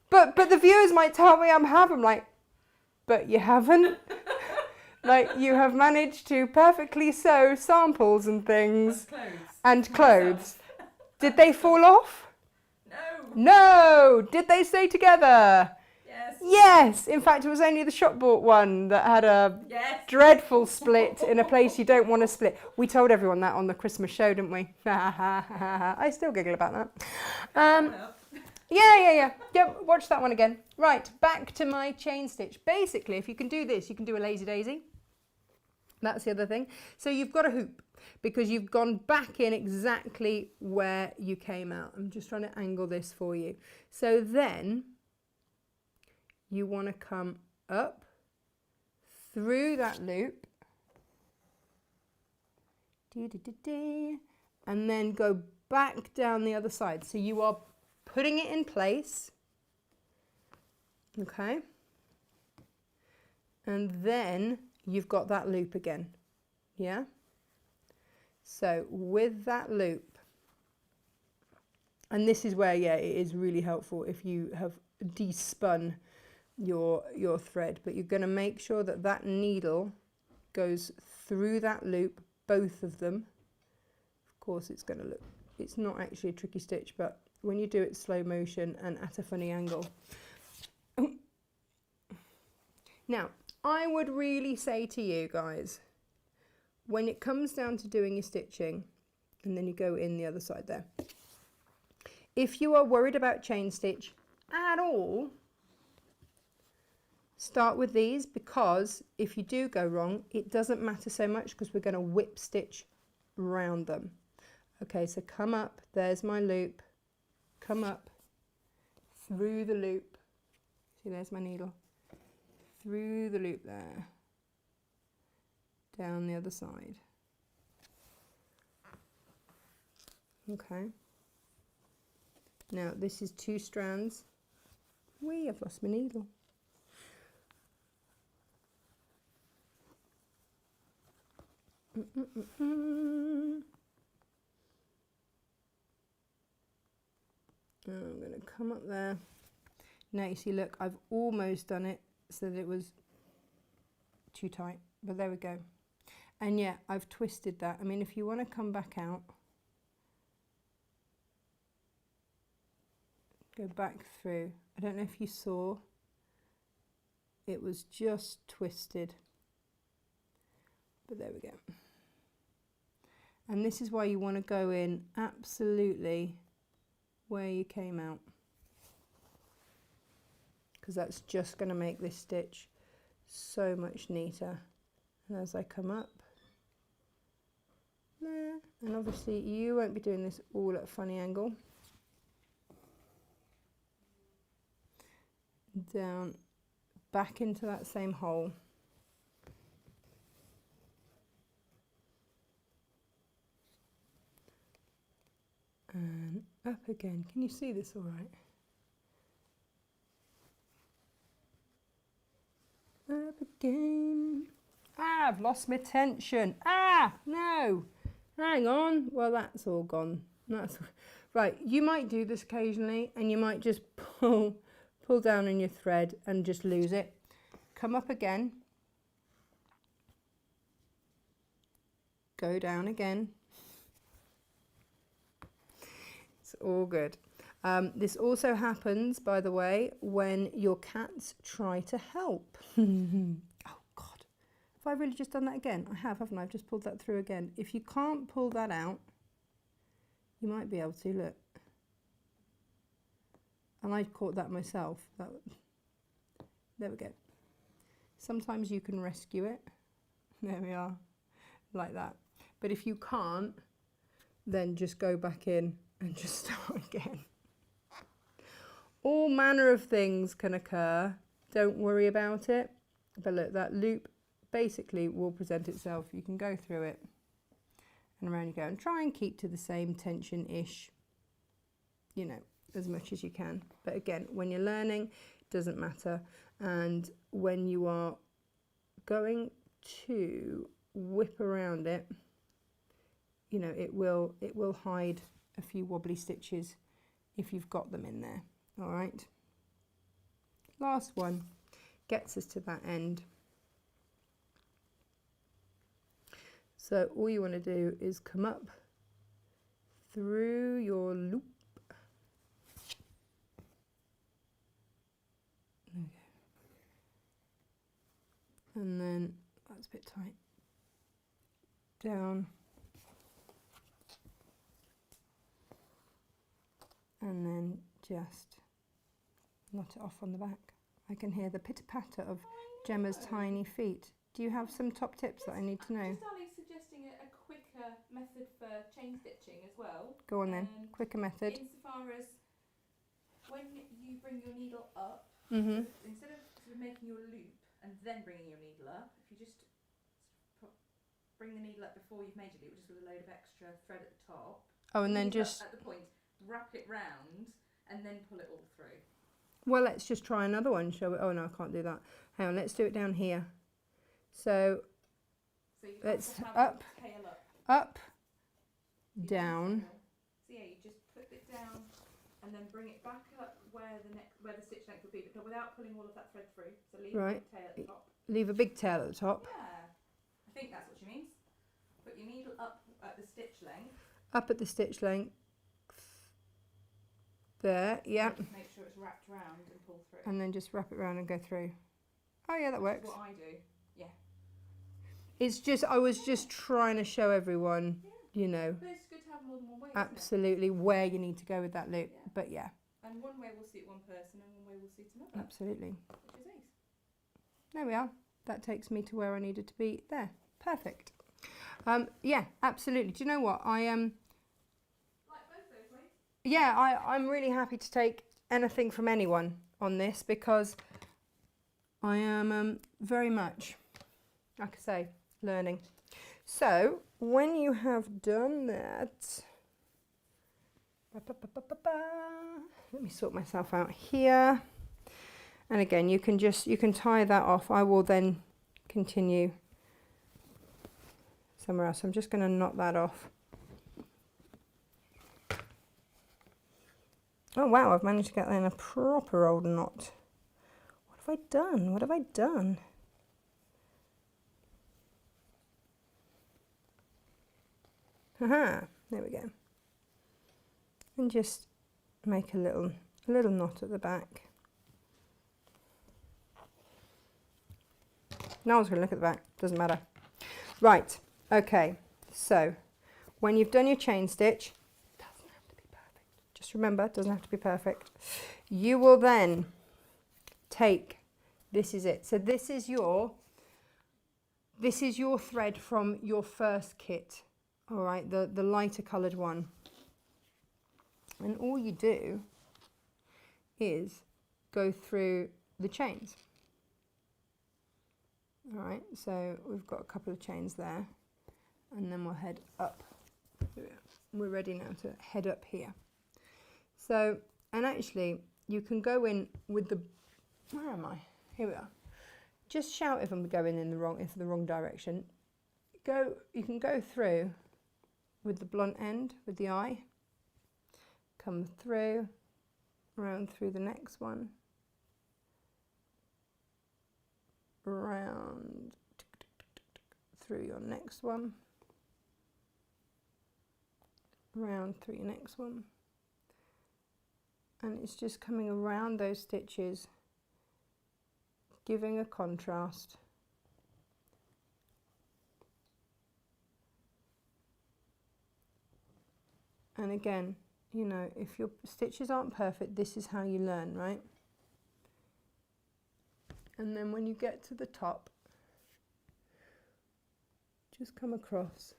But the viewers might tell me I have. I'm like, but you haven't. Like, you have managed to perfectly sew samples and things. And clothes. Did they fall off? No. Did they stay together? Yes. In fact, it was only the shop bought one that had a dreadful split in a place you don't want to split. We told everyone that on the Christmas show, didn't we? I still giggle about that. Yeah. Yep, watch that one again. Right, back to my chain stitch. Basically, if you can do this, you can do a lazy daisy. That's the other thing. So you've got a hoop because you've gone back in exactly where you came out. I'm just trying to angle this for you. So then you want to come up through that loop and then go back down the other side. So you are putting it in place, okay, and then you've got that loop again, yeah? So with that loop, and this is where, yeah, it is really helpful if you have despun your thread, but you're going to make sure that that needle goes through that loop, both of them. Of course, it's going to look, it's not actually a tricky stitch, but when you do it slow motion and at a funny angle. Now, I would really say to you guys, when it comes down to doing your stitching, and then you go in the other side there, if you are worried about chain stitch at all, start with these, because if you do go wrong, it doesn't matter so much because we're going to whip stitch around them. Okay, so come up, there's my loop, come up through the loop, see there's my needle, through the loop there, down the other side. Okay, now this is 2 strands. I've lost my needle. I'm going to come up there. Now you see, look, I've almost done it so that it was too tight, but there we go. And yeah, I've twisted that. I mean, if you want to come back out, go back through. I don't know if you saw, it was just twisted, but there we go. And this is why you want to go in absolutely where you came out, because that's just going to make this stitch so much neater. And as I come up there, and obviously you won't be doing this all at a funny angle. Down, back into that same hole. And up again. Can you see this all right? Up again. Ah, I've lost my tension. Ah, no. Hang on. Well, that's all gone. That's right. You might do this occasionally, and you might just pull down on your thread and just lose it. Come up again. Go down again. It's all good. This also happens, by the way, when your cats try to help. Oh God, have I really just done that again? I have, haven't I? I've just pulled that through again. If you can't pull that out, you might be able to, look. And I caught that myself. There we go. Sometimes you can rescue it. There we are, like that. But if you can't, then just go back in and just start again. All manner of things can occur. Don't worry about it. But look, that loop basically will present itself. You can go through it and around you go, and try and keep to the same tension-ish, you know, as much as you can. But again, when you're learning, it doesn't matter. And when you are going to whip around it, you know, it will hide a few wobbly stitches if you've got them in there. All right, last one gets us to that end. So all you want to do is come up through your loop. There we go. And then that's a bit tight. Down. And then just knot it off on the back. I can hear the pitter-patter of Gemma's tiny feet. Do you have some top tips that I need to know? Just Ali suggesting a quicker method for chain stitching as well. Go on then, quicker method. Insofar as when you bring your needle up, instead of sort of making your loop and then bringing your needle up, if you just bring the needle up before you've made your loop, just with a load of extra thread at the top. Oh, and then just at the point, wrap it round and then pull it all through. Well, let's just try another one, shall we? Oh no, I can't do that. Hang on, let's do it down here. So let's up, down. So yeah, you just put it down and then bring it back up where the stitch length would be, but without pulling all of that thread through. So leave a big tail at the top. Leave a big tail at the top. Yeah, I think that's what she means. Put your needle up at the stitch length. Up at the stitch length. There, yeah. Just make sure it's wrapped round and pull through. And then just wrap it round and go through. Oh yeah, that works. That's what I do. Yeah. It's just, I was just trying to show everyone, you know. But it's good to have more than one way. Absolutely, where you need to go with that loop. Yeah. But yeah. And one way will suit one person and one way will suit another. Absolutely. Which is ace. There we are. That takes me to where I needed to be there. Perfect. Yeah, absolutely. Do you know what? I am. Yeah, I'm really happy to take anything from anyone on this because I am very much, like I say, learning. So when you have done that, let me sort myself out here. And again, you can tie that off. I will then continue somewhere else. I'm just going to knot that off. Oh wow, I've managed to get that in a proper old knot. What have I done? What have I done? Haha, there we go. And just make a little knot at the back. No one's going to look at the back, doesn't matter. Right, okay, so when you've done your chain stitch, just remember, it doesn't have to be perfect. You will then take This is it. So this is your thread from your first kit. All right, the lighter coloured one. And all you do is go through the chains. All right, so we've got a couple of chains there, and then we'll head up. We're ready now to head up here. So, and actually you can go in with the, where am I? Here we are. Just shout if I'm going in the wrong direction. You can go through with the blunt end, with the eye, come through, round through the next one, round through your next one, round through your next one, and it's just coming around those stitches, giving a contrast. And again, you know, if your stitches aren't perfect, this is how you learn, right? And then when you get to the top, just come across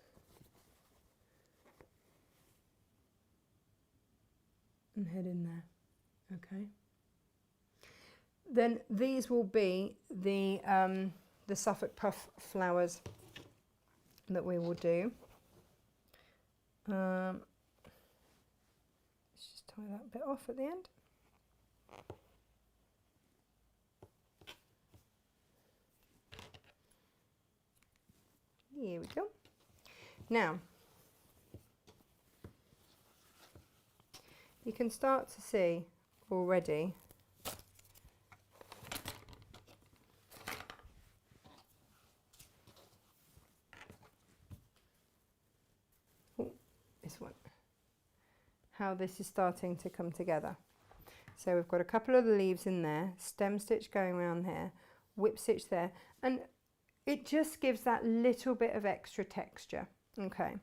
and head in there, okay? Then these will be the Suffolk puff flowers that we will do. Let's just tie that bit off at the end. Here we go. Now, you can start to see already this one, how this is starting to come together. So we've got a couple of the leaves in there, stem stitch going around here, whip stitch there, and it just gives that little bit of extra texture. Okay.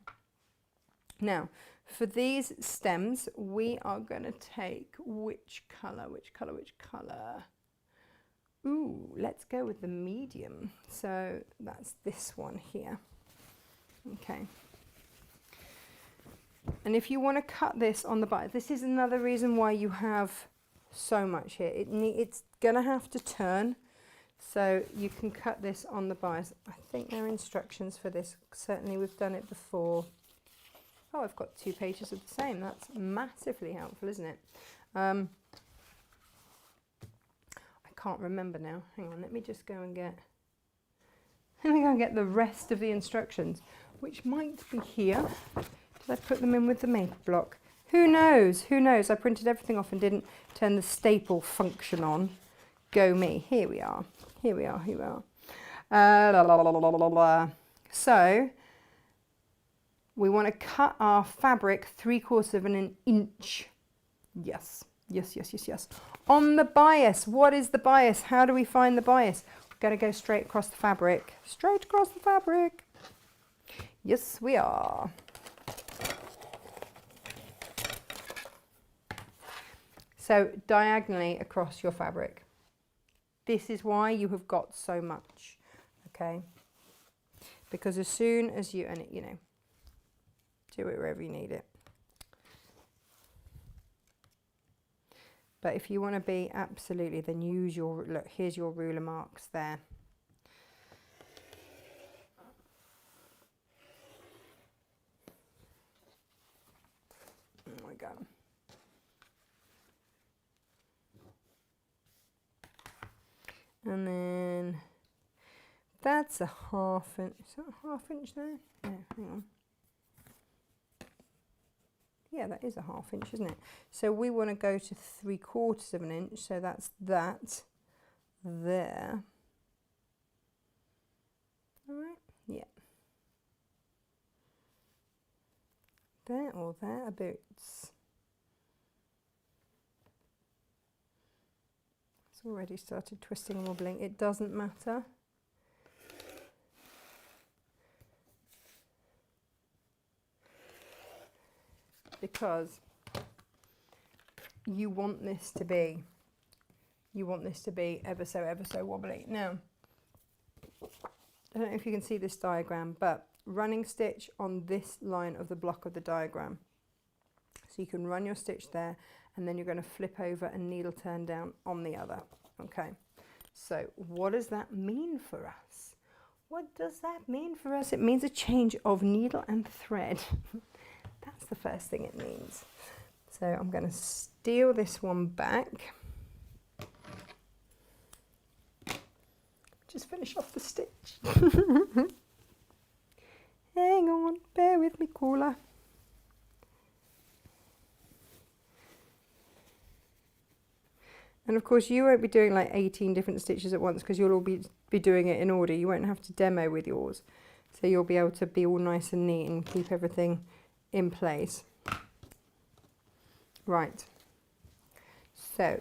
Now, for these stems, we are going to take which colour? Ooh, let's go with the medium. So that's this one here. Okay. And if you want to cut this on the bias, this is another reason why you have so much here. It's going to have to turn. So you can cut this on the bias. I think there are instructions for this. Certainly we've done it before. Oh, I've got 2 pages of the same. That's massively helpful, isn't it? I can't remember now. Hang on, let me just go and get the rest of the instructions, which might be here. Did I put them in with the maple block? Who knows? Who knows? I printed everything off and didn't turn the staple function on. Go me. Here we are. Here we are. Here we are. So we want to cut our fabric 3/4 of an inch. Yes. Yes, yes, yes, yes. On the bias. What is the bias? How do we find the bias? We're going to go straight across the fabric. Straight across the fabric. Yes, we are. So diagonally across your fabric. This is why you have got so much, okay? Because as soon as you, and you know, do it wherever you need it. But if you want to be absolutely, then use your, look, here's your ruler marks there. There we go. And then that's a 1/2 inch. Is that a 1/2 inch there? Yeah, hang on. Yeah, that is a 1/2 inch, isn't it? So we want to go to 3/4 of an inch. So that's that there. All right. Yeah. There or thereabouts. Already started twisting and wobbling. It doesn't matter. Because you want this to be you want this to be ever so wobbly. Now, I don't know if you can see this diagram, but running stitch on this line of the block of the diagram. So you can run your stitch there, and then you're going to flip over and needle turn down on the other. Okay, so what does that mean for us? What does that mean for us? It means a change of needle and thread. That's the first thing it means. So I'm going to steal this one back. Just finish off the stitch. Hang on, bear with me, caller. And of course you won't be doing like 18 different stitches at once, because you'll all be doing it in order. You won't have to demo with yours. So you'll be able to be all nice and neat and keep everything in place. Right. So.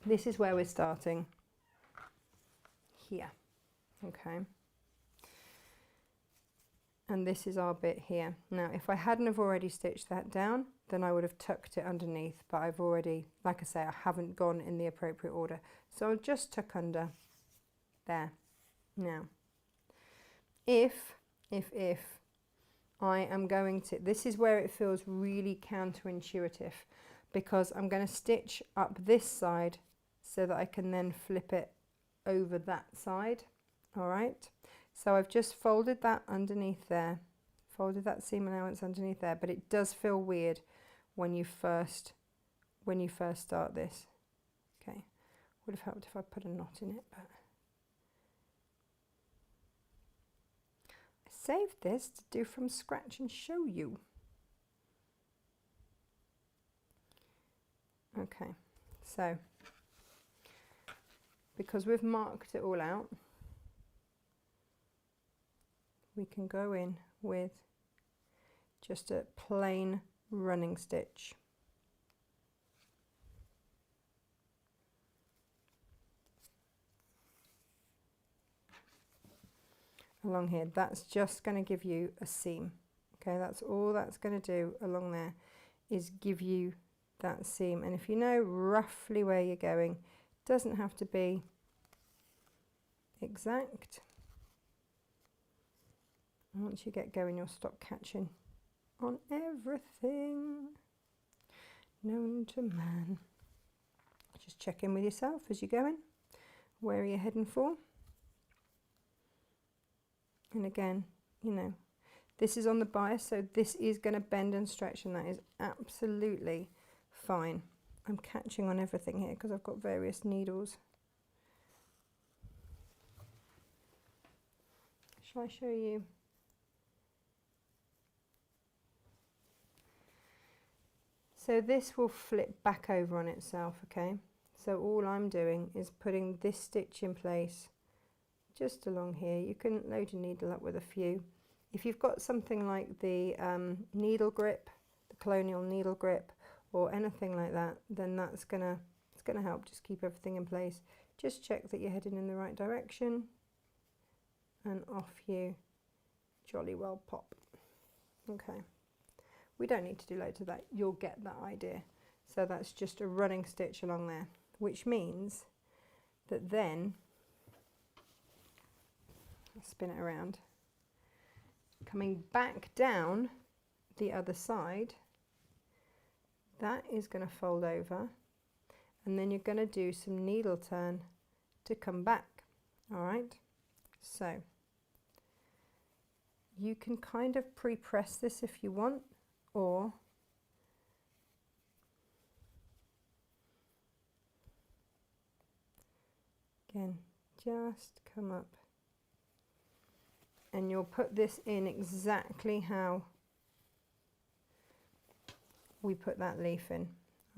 This is where we're starting. Here. Okay. And this is our bit here. Now, if I hadn't have already stitched that down, then I would have tucked it underneath, but I've already, like I say, I haven't gone in the appropriate order. So I'll just tuck under there. Now, if I am going to, this is where it feels really counterintuitive, because I'm going to stitch up this side so that I can then flip it over that side. All right. So I've just folded that underneath there, folded that seam allowance underneath there, but it does feel weird when you first start this. Okay, would have helped if I put a knot in it, but I saved this to do from scratch and show you. Okay, so because we've marked it all out, we can go in with just a plain running stitch. Along here, that's just going to give you a seam. Okay, that's all that's going to do along there, is give you that seam. And if you know roughly where you're going, it doesn't have to be exact. Once you get going, you'll stop catching on everything known to man. Just check in with yourself as you're going. Where are you heading for? And again, you know, this is on the bias, so this is going to bend and stretch, and that is absolutely fine. I'm catching on everything here because I've got various needles. Shall I show you? So this will flip back over on itself, okay? So all I'm doing is putting this stitch in place just along here. You can load your needle up with a few. If you've got something like the needle grip, the colonial needle grip, or anything like that, then it's gonna help just keep everything in place. Just check that you're heading in the right direction, and off you jolly well pop. Okay. We don't need to do loads of that, you'll get that idea. So that's just a running stitch along there, which means that then, I'll spin it around, coming back down the other side, that is going to fold over, and then you're going to do some needle turn to come back. All right, so you can kind of pre-press this if you want, or again, just come up, and you'll put this in exactly how we put that leaf in.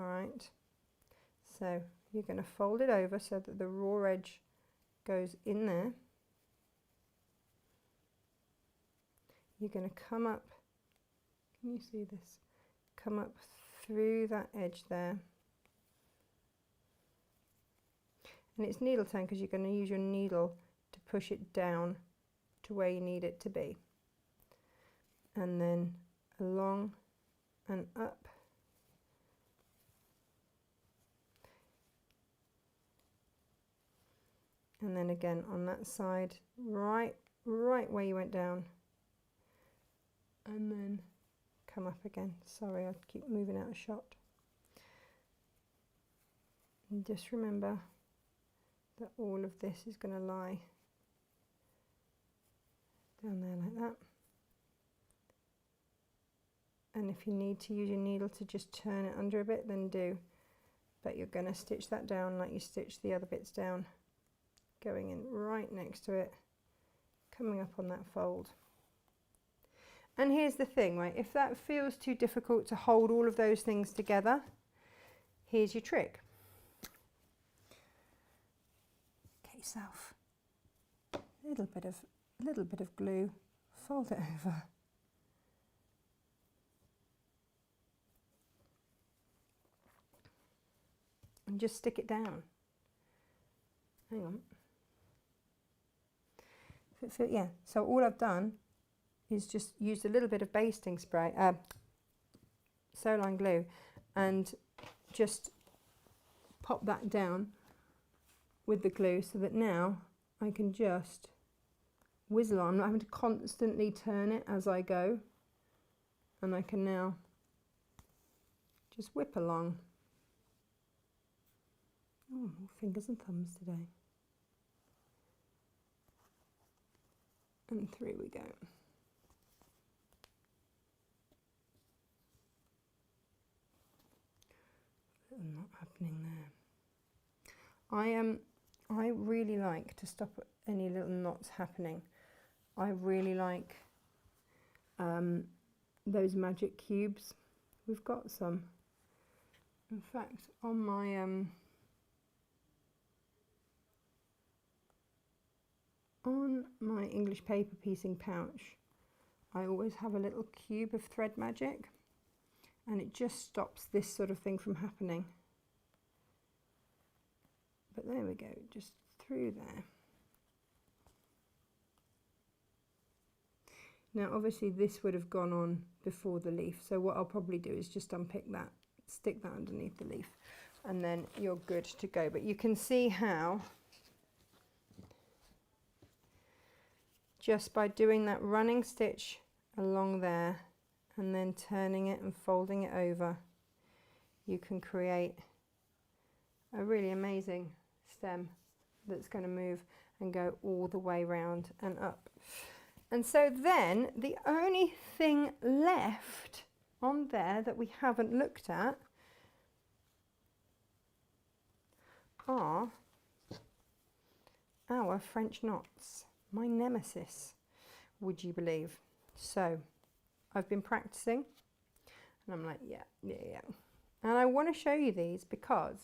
All right, so you're going to fold it over so that the raw edge goes in there. You're going to come up, can you see this? Come up through that edge there. And it's needle turn because you're going to use your needle to push it down to where you need it to be. and then along and up. And then again on that side, right where you went down. And then come up again. Sorry, I keep moving out of shot. And just remember that all of this is going to lie down there like that. And if you need to use your needle to just turn it under a bit, then do. But you're going to stitch that down like you stitch the other bits down, going in right next to it, coming up on that fold. And here's the thing, right? If that feels too difficult to hold all of those things together, here's your trick. Get yourself a little bit of glue, fold it over. And just stick it down. Hang on. Yeah, so all I've done is just used a little bit of basting spray, Soline glue, and just pop that down with the glue so that now I can just whizzle on. I'm not having to constantly turn it as I go, and I can now just whip along. Oh, more fingers and thumbs today. And through we go. Not happening there. I really like to stop any little knots happening. I really like those magic cubes. We've got some. In fact, on my English paper piecing pouch, I always have a little cube of thread magic, and it just stops this sort of thing from happening. But there we go, just through there. Now obviously this would have gone on before the leaf, so what I'll probably do is just unpick that, stick that underneath the leaf, and then you're good to go. But you can see how just by doing that running stitch along there and then turning it and folding it over, you can create a really amazing stem that's going to move and go all the way round and up. And so then the only thing left on there that we haven't looked at are our French knots, my nemesis, would you believe? So I've been practicing and I'm like, yeah. And I want to show you these because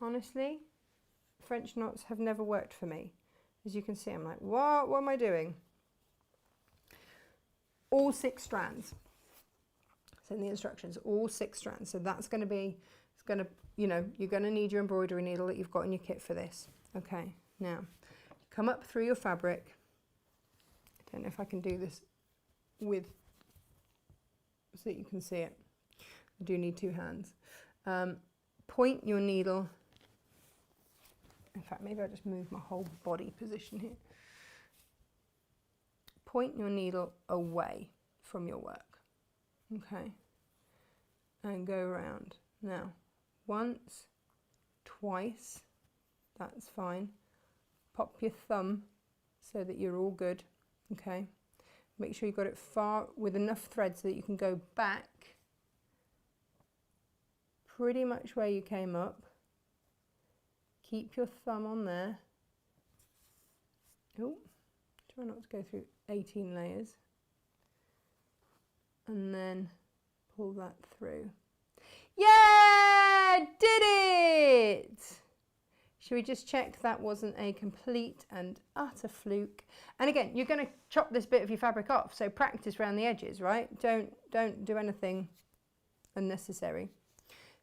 honestly, French knots have never worked for me. As you can see, I'm like, what am I doing? All 6 strands. So in the instructions, all 6 strands. So that's going to be, it's going to, you know, you're going to need your embroidery needle that you've got in your kit for this. Okay, now come up through your fabric. I don't know if I can do this with, so that you can see it. I do need 2 hands. Point your needle. In fact, maybe I'll just move my whole body position here. Point your needle away from your work, okay? And go around. Now, once, twice, that's fine. Pop your thumb so that you're all good, okay? Make sure you've got it far with enough thread so that you can go back pretty much where you came up. Keep your thumb on there. Oh, try not to go through 18 layers. And then pull that through. Yeah, did it! Should we just check that wasn't a complete and utter fluke? And again, you're going to chop this bit of your fabric off, so practice around the edges, right? Don't do anything unnecessary.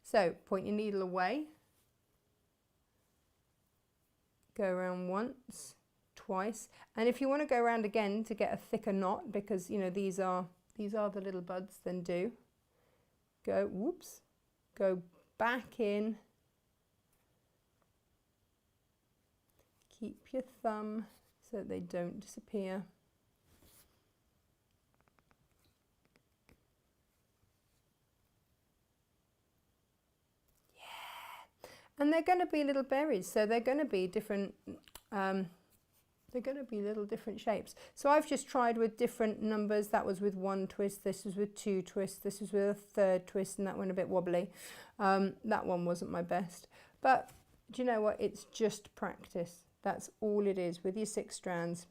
So point your needle away. Go around once, twice. And if you want to go around again to get a thicker knot, because you know these are the little buds, then do go, whoops, go back in, keep your thumb so that they don't disappear. And they're going to be little berries, so they're going to be different, they're going to be little different shapes. So I've just tried with different numbers. That was with 1 twist, this was with 2 twists, this was with a 3rd twist, and that one a bit wobbly. That one wasn't my best. But do you know what? It's just practice. That's all it is with your 6 strands.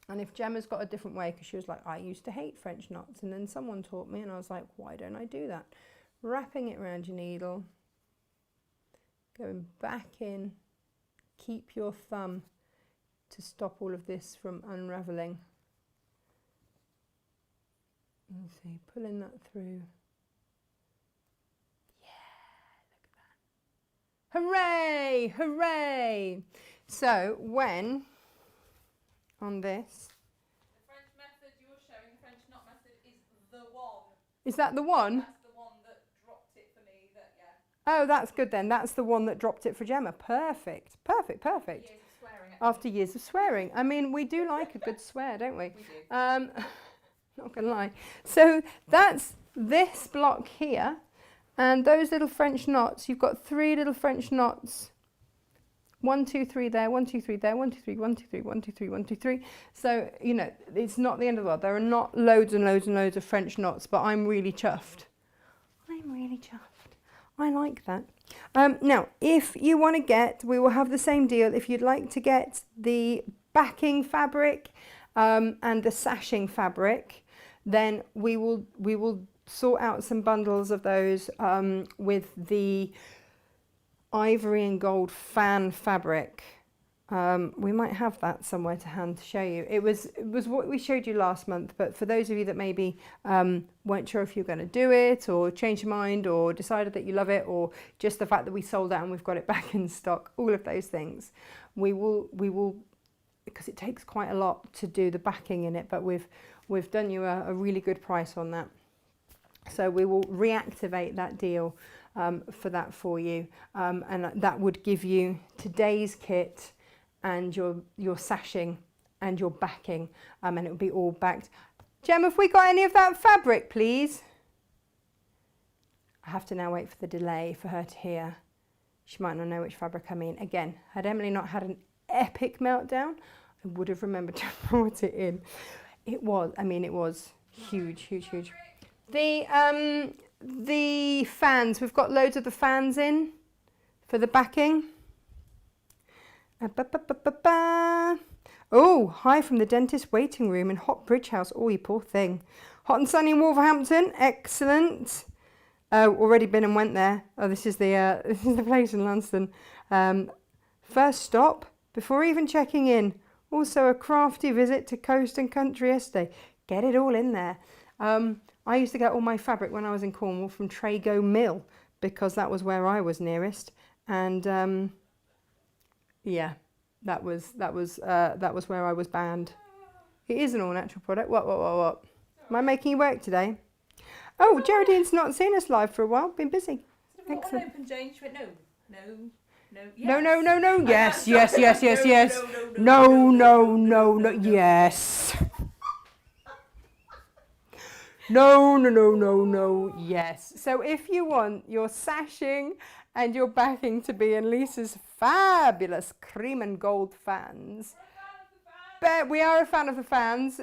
And if Gemma's got a different way, because she was like, I used to hate French knots, and then someone taught me, and I was like, why don't I do that? Wrapping it around your needle, going back in, keep your thumb to stop all of this from unraveling. And see, pulling that through. Yeah, look at that. Hooray, hooray. So when, on this. The French method you're showing, the French knot method, is the one. Is that the one? That's the one that dropped it for me, Oh, that's good then. That's the one that dropped it for Gemma. Perfect, perfect, perfect. Years of swearing at After years of swearing. I mean, we do like a good swear, don't we? We do. Not gonna lie. So that's this block here, and those little French knots. You've got 3 little French knots. 1, 2, 3 there, 1, 2, 3 there, 1, 2, 3, 1, 2, 3, 1, 2, 3, 1, 2, 3. So, you know, it's not the end of the world. There are not loads and loads and loads of French knots, but I'm really chuffed. I'm really chuffed. I like that. Now, if you want to get, we will have the same deal. If you'd like to get the backing fabric and the sashing fabric, then we will sort out some bundles of those with the ivory and gold fan fabric. We might have that somewhere to hand to show you. It was what we showed you last month, but for those of you that maybe weren't sure if you're going to do it, or changed your mind, or decided that you love it, or just the fact that we sold out and we've got it back in stock, all of those things, we will, because it takes quite a lot to do the backing in it, but we've done you a really good price on that. So we will reactivate that deal for that for you, and that would give you today's kit and your sashing and your backing, and it will be all backed. Gem, have we got any of that fabric, please? I have to now wait for the delay for her to hear. She might not know which fabric I mean. Again, had Emily not had an epic meltdown, I would have remembered to have brought it in. It was huge, huge, huge. The fans, we've got loads of the fans in for the backing. Oh, hi from the dentist waiting room in Hot Bridge House. Oh, you poor thing. Hot and sunny in Wolverhampton. Excellent. Already been and went there. Oh, this is the place in Lansdowne. First stop before even checking in. Also a crafty visit to Coast and Country Estate. Get it all in there. I used to get all my fabric when I was in Cornwall from Trago Mill, because that was where I was nearest, and yeah, that was where I was banned. It is an all natural product. What? Am I making you work today? Oh, Geraldine's not seen us live for a while. Been busy. Excellent. Open, Jane. She went, no, yes. No. Yes. No. Yes. No, yes. So if you want your sashing and your backing to be in Lisa's fabulous cream and gold fans, we are a fan of the fans,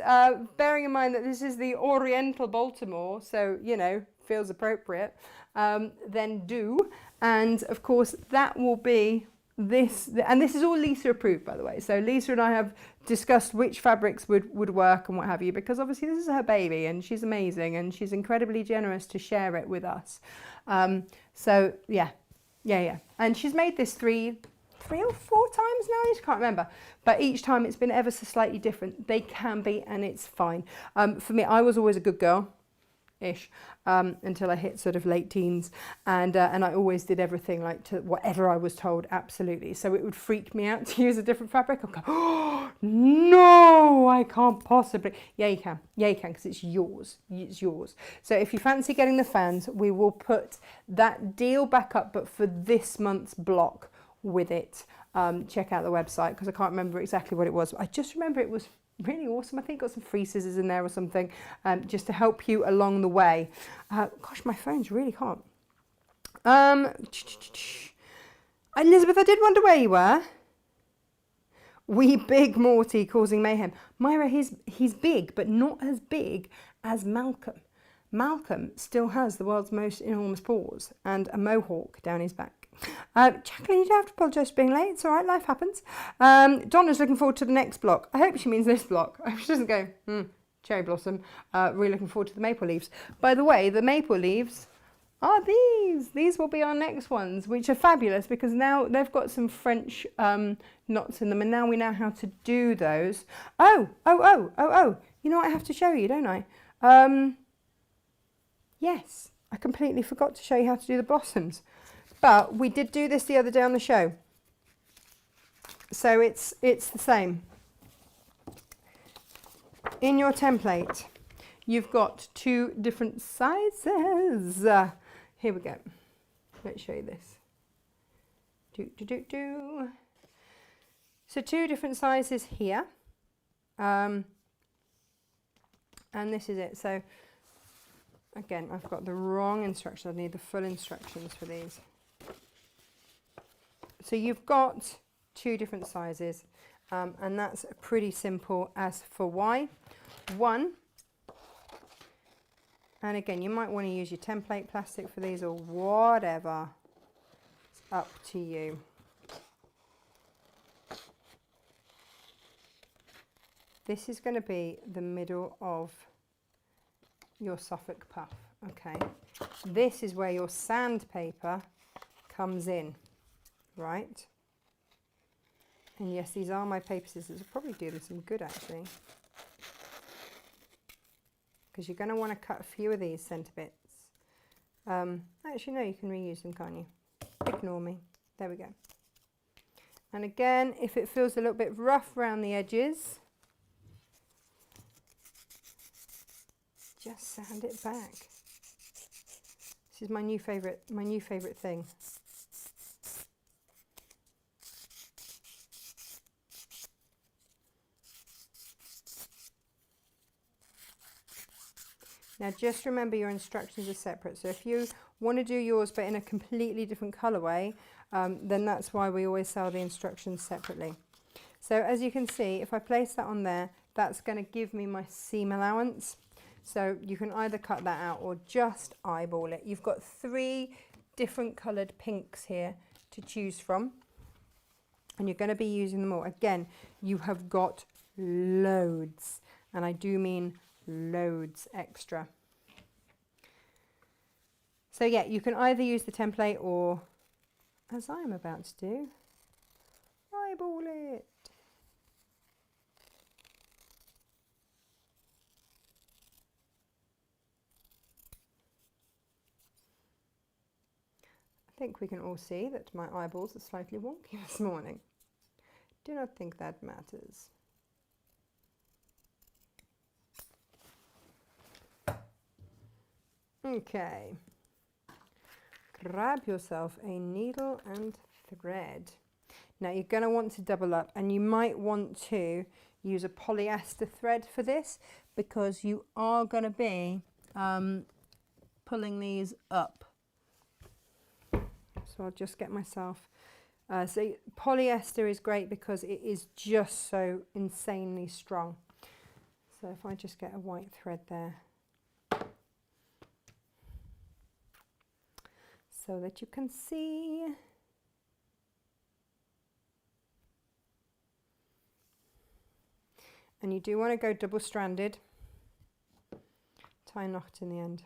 bearing in mind that this is the Oriental Baltimore, so, you know, feels appropriate, then do. And of course, that will be this, and this is all Lisa approved, by the way. So Lisa and I have discussed which fabrics would work and what have you, because obviously this is her baby and she's amazing and she's incredibly generous to share it with us. So yeah. And she's made this three or four times now, I just can't remember. But each time it's been ever so slightly different. They can be, and it's fine. For me, I was always a good girl ish, until I hit sort of late teens, and I always did everything like to whatever I was told, absolutely. So it would freak me out to use a different fabric. I'd go, oh no, I can't possibly. Yeah, you can, because it's yours. It's yours. So if you fancy getting the fans, we will put that deal back up, but for this month's block with it. Check out the website, because I can't remember exactly what it was. I just remember it was really awesome. I think got some free scissors in there or something, just to help you along the way. Gosh, my phone's really hot. Elizabeth, I did wonder where you were. Wee big Morty causing mayhem. Myra, he's big, but not as big as Malcolm. Malcolm still has the world's most enormous paws and a mohawk down his back. Jacqueline, you don't have to apologise for being late. It's all right, life happens. Donna's looking forward to the next block. I hope she means this block. I hope she doesn't go, cherry blossom. Really looking forward to the maple leaves. By the way, the maple leaves are these. These will be our next ones, which are fabulous because now they've got some French knots in them, and now we know how to do those. Oh. You know what I have to show you, don't I? Yes, I completely forgot to show you how to do the blossoms. But we did do this the other day on the show. So it's the same. In your template, you've got 2 different sizes. Here we go. Let's show you this. So 2 different sizes here. And this is it. So again, I've got the wrong instructions. I need the full instructions for these. So you've got 2 different sizes, and that's pretty simple as for why. 1, and again, you might want to use your template plastic for these or whatever. It's up to you. This is going to be the middle of your Suffolk puff, okay? This is where your sandpaper comes in. Right, and yes, these are my paper scissors. I'll probably do them some good actually, because you're going to want to cut a few of these centre bits. Actually, no, you can reuse them, can't you? Ignore me. There we go. And again, if it feels a little bit rough around the edges, just sand it back. This is my new favourite thing. Now just remember your instructions are separate, so if you want to do yours but in a completely different colourway, then that's why we always sell the instructions separately. So as you can see, if I place that on there, that's going to give me my seam allowance. So you can either cut that out or just eyeball it. You've got 3 different coloured pinks here to choose from, and you're going to be using them all. Again, you have got loads, and I do mean loads extra. So yeah, you can either use the template or, as I'm about to do, eyeball it. I think we can all see that my eyeballs are slightly wonky this morning. Do not think that matters. Okay, grab yourself a needle and thread. Now you're going to want to double up, and you might want to use a polyester thread for this because you are going to be pulling these up. So I'll just get myself, so polyester is great because it is just so insanely strong. So if I just get a white thread there, so that you can see. And you do want to go double-stranded. Tie a knot in the end.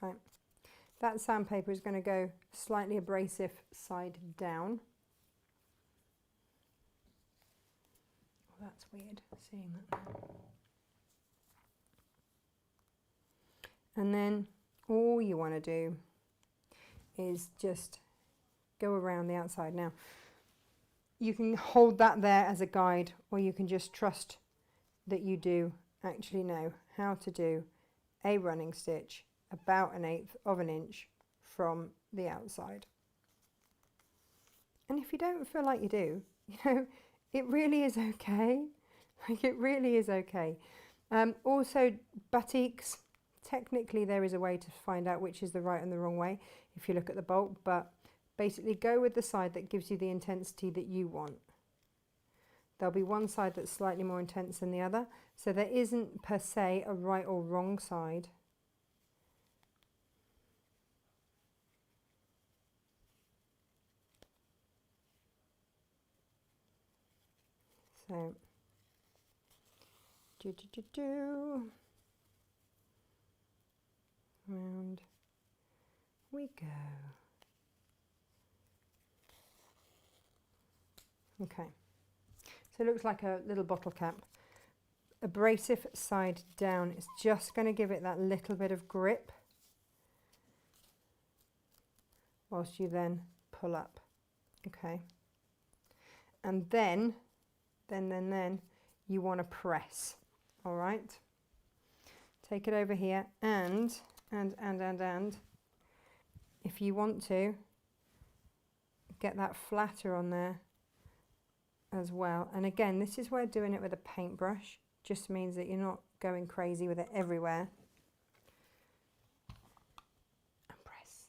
Right. That sandpaper is going to go slightly abrasive side down. Oh, that's weird, seeing that. And then all you want to do is just go around the outside. Now, you can hold that there as a guide, or you can just trust that you do actually know how to do a running stitch about 1/8 of an inch from the outside. And if you don't feel like you do, you know, it really is okay. Like, it really is okay. Also, batiks, technically there is a way to find out which is the right and the wrong way if you look at the bulk, but basically go with the side that gives you the intensity that you want. There'll be one side that's slightly more intense than the other, so there isn't per se a right or wrong side. So, round we go. Okay, so it looks like a little bottle cap. Abrasive side down. It's just going to give it that little bit of grip whilst you then pull up. Okay, and then you want to press. All right, take it over here, and if you want to get that flatter on there as well. And again, this is where doing it with a paintbrush just means that you're not going crazy with it everywhere. And press.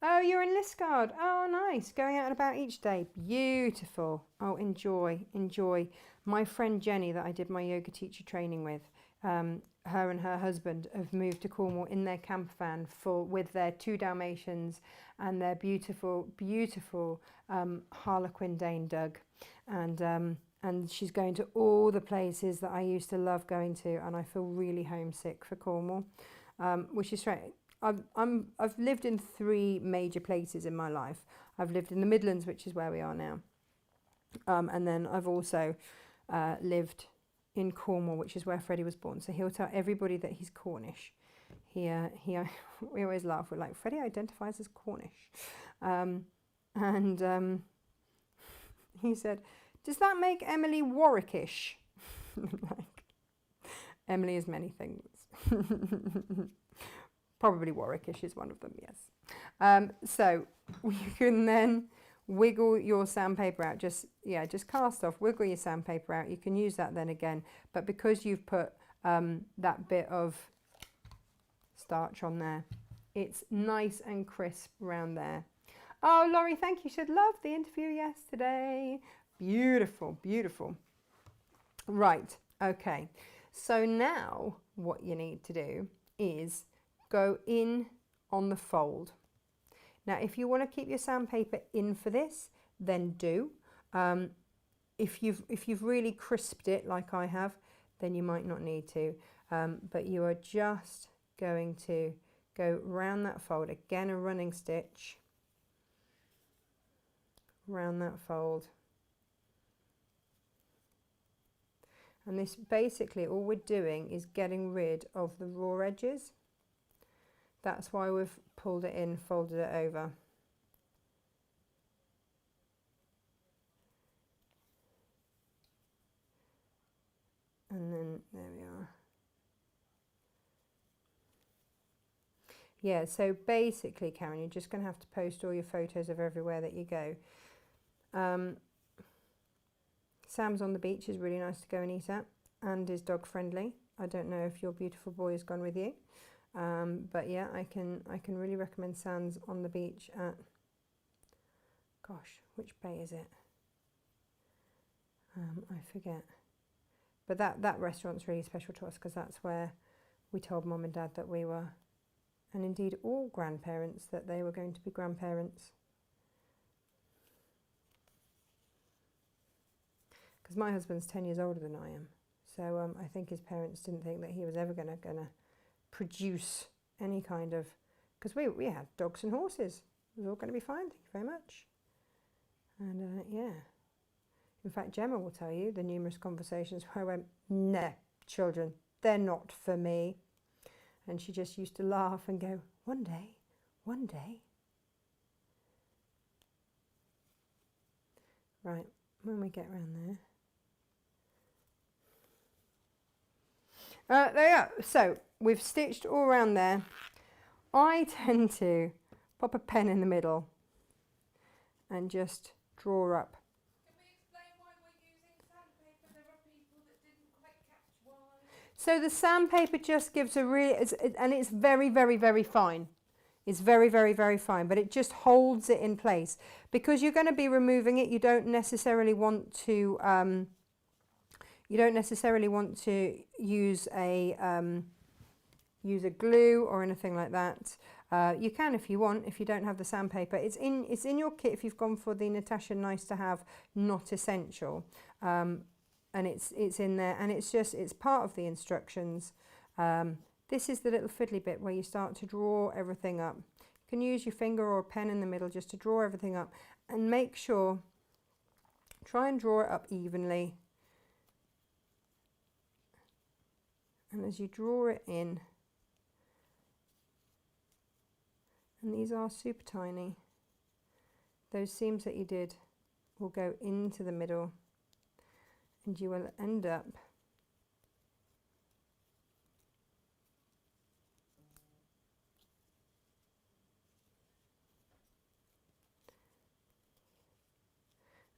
Oh, you're in Liscard. Oh, nice. Going out and about each day. Beautiful. Oh, enjoy, enjoy. My friend Jenny that I did my yoga teacher training with, her and her husband have moved to Cornwall in their camper van with their 2 Dalmatians and their beautiful, beautiful Harlequin Dane Doug. And she's going to all the places that I used to love going to, and I feel really homesick for Cornwall, which is strange. I've lived in 3 major places in my life. I've lived in the Midlands, which is where we are now, and then I've also lived in Cornwall, which is where Freddie was born. So he'll tell everybody that he's Cornish. We always laugh. We're like, Freddie identifies as Cornish, and he said, "Does that make Emily Warwickish?" Like, Emily is many things. Probably Warwickish is one of them, yes. So you can then wiggle your sandpaper out. Just cast off, wiggle your sandpaper out. You can use that then again, but because you've put that bit of starch on there, it's nice and crisp around there. Oh, Laurie, thank you. Should love the interview yesterday. Beautiful, beautiful. Right, okay. So now what you need to do is go in on the fold. Now, if you want to keep your sandpaper in for this, then do. If you've really crisped it like I have, then you might not need to. But you are just going to go round that fold. Again, a running stitch. Round that fold. And this basically, all we're doing is getting rid of the raw edges. That's why we've pulled it in, folded it over. And then there we are. Yeah, so basically, Karen, you're just going to have to post all your photos of everywhere that you go. Sam's on the beach is really nice to go and eat at, and is dog friendly. I don't know if your beautiful boy has gone with you. But yeah, I can really recommend Sam's on the beach at, gosh, which bay is it? I forget. But that restaurant's really special to us because that's where we told Mum and Dad that we were, and indeed all grandparents, that they were going to be grandparents. Because my husband's 10 years older than I am. So I think his parents didn't think that he was ever gonna produce any kind of, because we had dogs and horses. It was all going to be fine. Thank you very much. And yeah, in fact, Gemma will tell you the numerous conversations where I went, "Nah, children, they're not for me," and she just used to laugh and go, "One day, one day." Right, when we get around there. There you go. So we've stitched all around there. I tend to pop a pen in the middle and just draw up. Can we explain why we're using sandpaper? There are people that didn't quite catch why. So the sandpaper just gives a really, and it's very, very, very fine. It's very, very, very fine, but it just holds it in place. Because you're going to be removing it, you don't necessarily want to use a glue or anything like that. You can if you want, if you don't have the sandpaper. It's in your kit if you've gone for the Natasha nice to have, not essential. And it's in there, and it's part of the instructions. This is the little fiddly bit where you start to draw everything up. You can use your finger or a pen in the middle just to draw everything up, and make sure, try and draw it up evenly. And as you draw it in, and these are super tiny, those seams that you did will go into the middle, and you will end up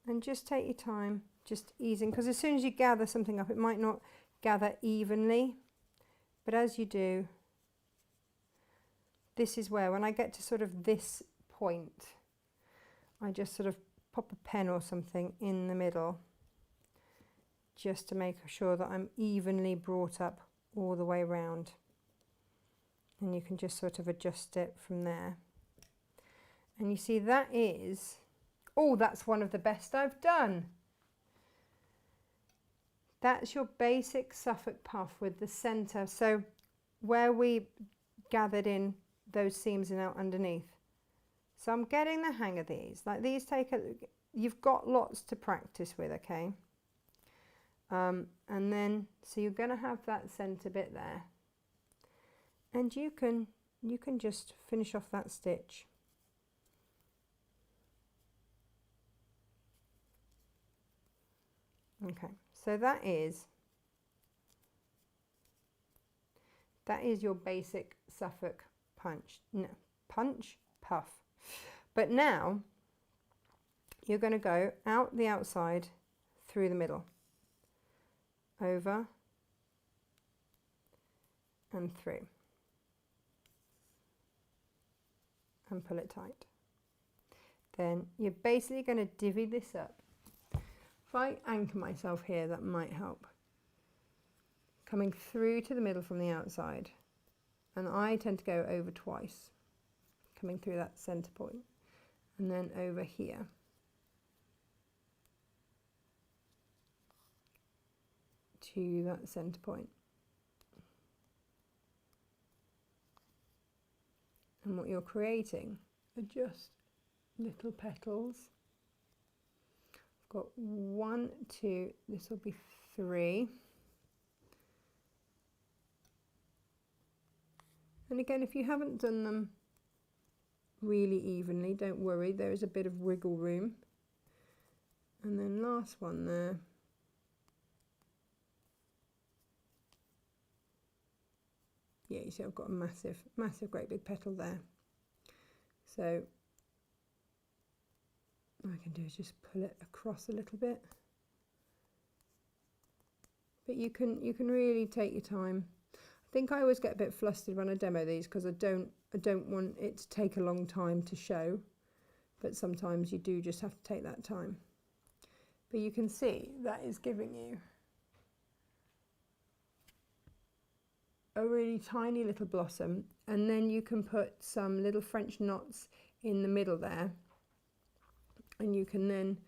and just take your time, just easing, because as soon as you gather something up, it might not gather evenly, but as you do, this is where, when I get to sort of this point, I just sort of pop a pen or something in the middle just to make sure that I'm evenly brought up all the way around, and you can just sort of adjust it from there. And you see that is, oh, that's one of the best I've done. That's your basic Suffolk puff with the centre. So where we gathered in those seams and out underneath. So I'm getting the hang of these. Like these you've got lots to practice with, okay? And then, so you're going to have that centre bit there. And you can just finish off that stitch. Okay, so that is your basic Suffolk punch puff. But now you're going to go out the outside, through the middle, over and through, and pull it tight. Then you're basically going to divvy this up. If I anchor myself here, that might help. Coming through to the middle from the outside, and I tend to go over twice, coming through that centre point, and then over here. To that centre point. And what you're creating are just little petals. I've got 1, 2, this will be 3. And again, if you haven't done them really evenly, don't worry, there is a bit of wiggle room. And then last one there. Yeah, you see I've got a massive, great big petal there. So what I can do is just pull it across a little bit. But you can really take your time. I think I always get a bit flustered when I demo these because I don't want it to take a long time to show. But sometimes you do just have to take that time. But you can see that is giving you a really tiny little blossom, and then you can put some little French knots in the middle there, and you can then,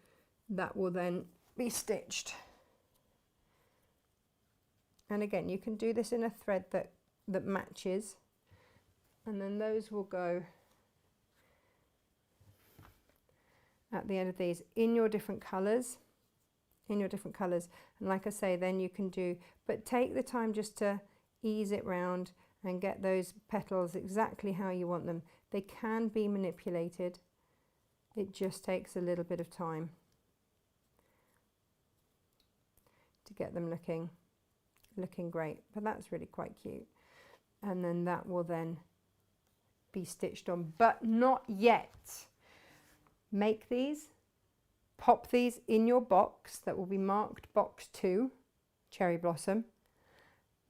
that will then be stitched And again, you can do this in a thread that matches, and then those will go at the end of these in your different colours, and like I say, then you can do, but take the time just to ease it round and get those petals exactly how you want them. They can be manipulated, it just takes a little bit of time to get them looking great, but that's really quite cute. And then that will then be stitched on, but not yet. Make these, pop these in your box that will be marked box 2, cherry blossom.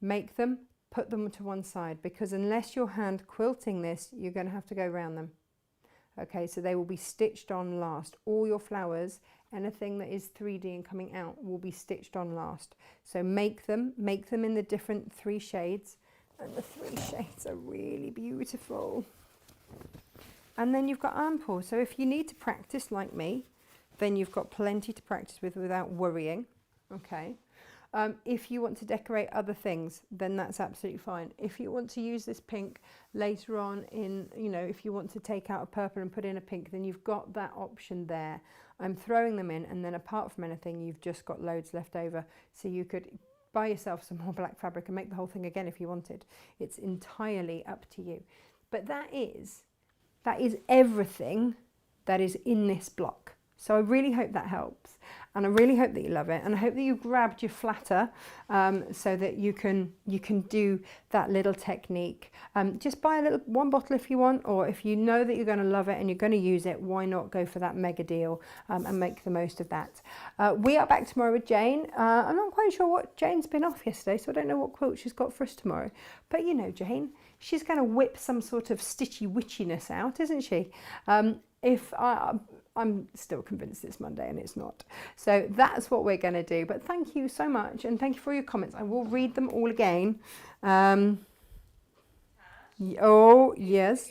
Make them, put them to one side, because unless you're hand quilting this, you're going to have to go around them. Okay, so they will be stitched on last. All your flowers, anything that is 3D and coming out, will be stitched on last. So make them in the different 3 shades, and the 3 shades are really beautiful. And then you've got ample, so if you need to practice like me, then you've got plenty to practice with without worrying. Okay. If you want to decorate other things, then that's absolutely fine. If you want to use this pink later on in, you know, if you want to take out a purple and put in a pink, then you've got that option there. I'm throwing them in, and then apart from anything, you've just got loads left over. So you could buy yourself some more black fabric and make the whole thing again if you wanted. It's entirely up to you. But that is everything that is in this block. So I really hope that helps, and I really hope that you love it, and I hope that you grabbed your flatter so that you can do that little technique. Just buy one bottle if you want, or if you know that you're going to love it and you're going to use it, why not go for that mega deal and make the most of that. We are back tomorrow with Jane. I'm not quite sure what Jane's been off yesterday, so I don't know what quilt she's got for us tomorrow, but you know Jane, she's going to whip some sort of stitchy witchiness out, isn't she? I'm still convinced it's Monday and it's not. So that's what we're going to do. But thank you so much, and thank you for your comments. I will read them all again. Oh, yes.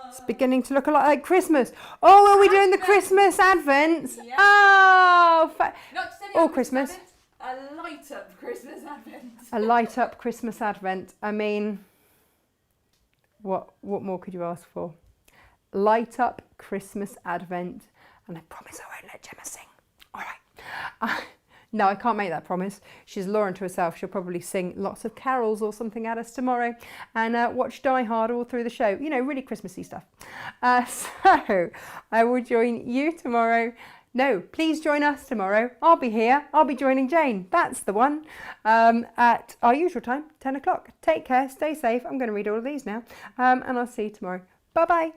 It's beginning to look a lot like Christmas. Oh, are we doing the Christmas Advents? Yep. Oh, Not Christmas. Advent, a light up Christmas Advent. A light up Christmas Advent. I mean, what more could you ask for? Light up Christmas Advent, and I promise I won't let Gemma sing. All right. No, I can't make that promise. She's Lauren to herself. She'll probably sing lots of carols or something at us tomorrow, and watch Die Hard all through the show. You know, really Christmassy stuff. So I will join you tomorrow. No, please join us tomorrow. I'll be here. I'll be joining Jane. That's the one. At our usual time, 10 o'clock. Take care. Stay safe. I'm going to read all of these now. And I'll see you tomorrow. Bye-bye.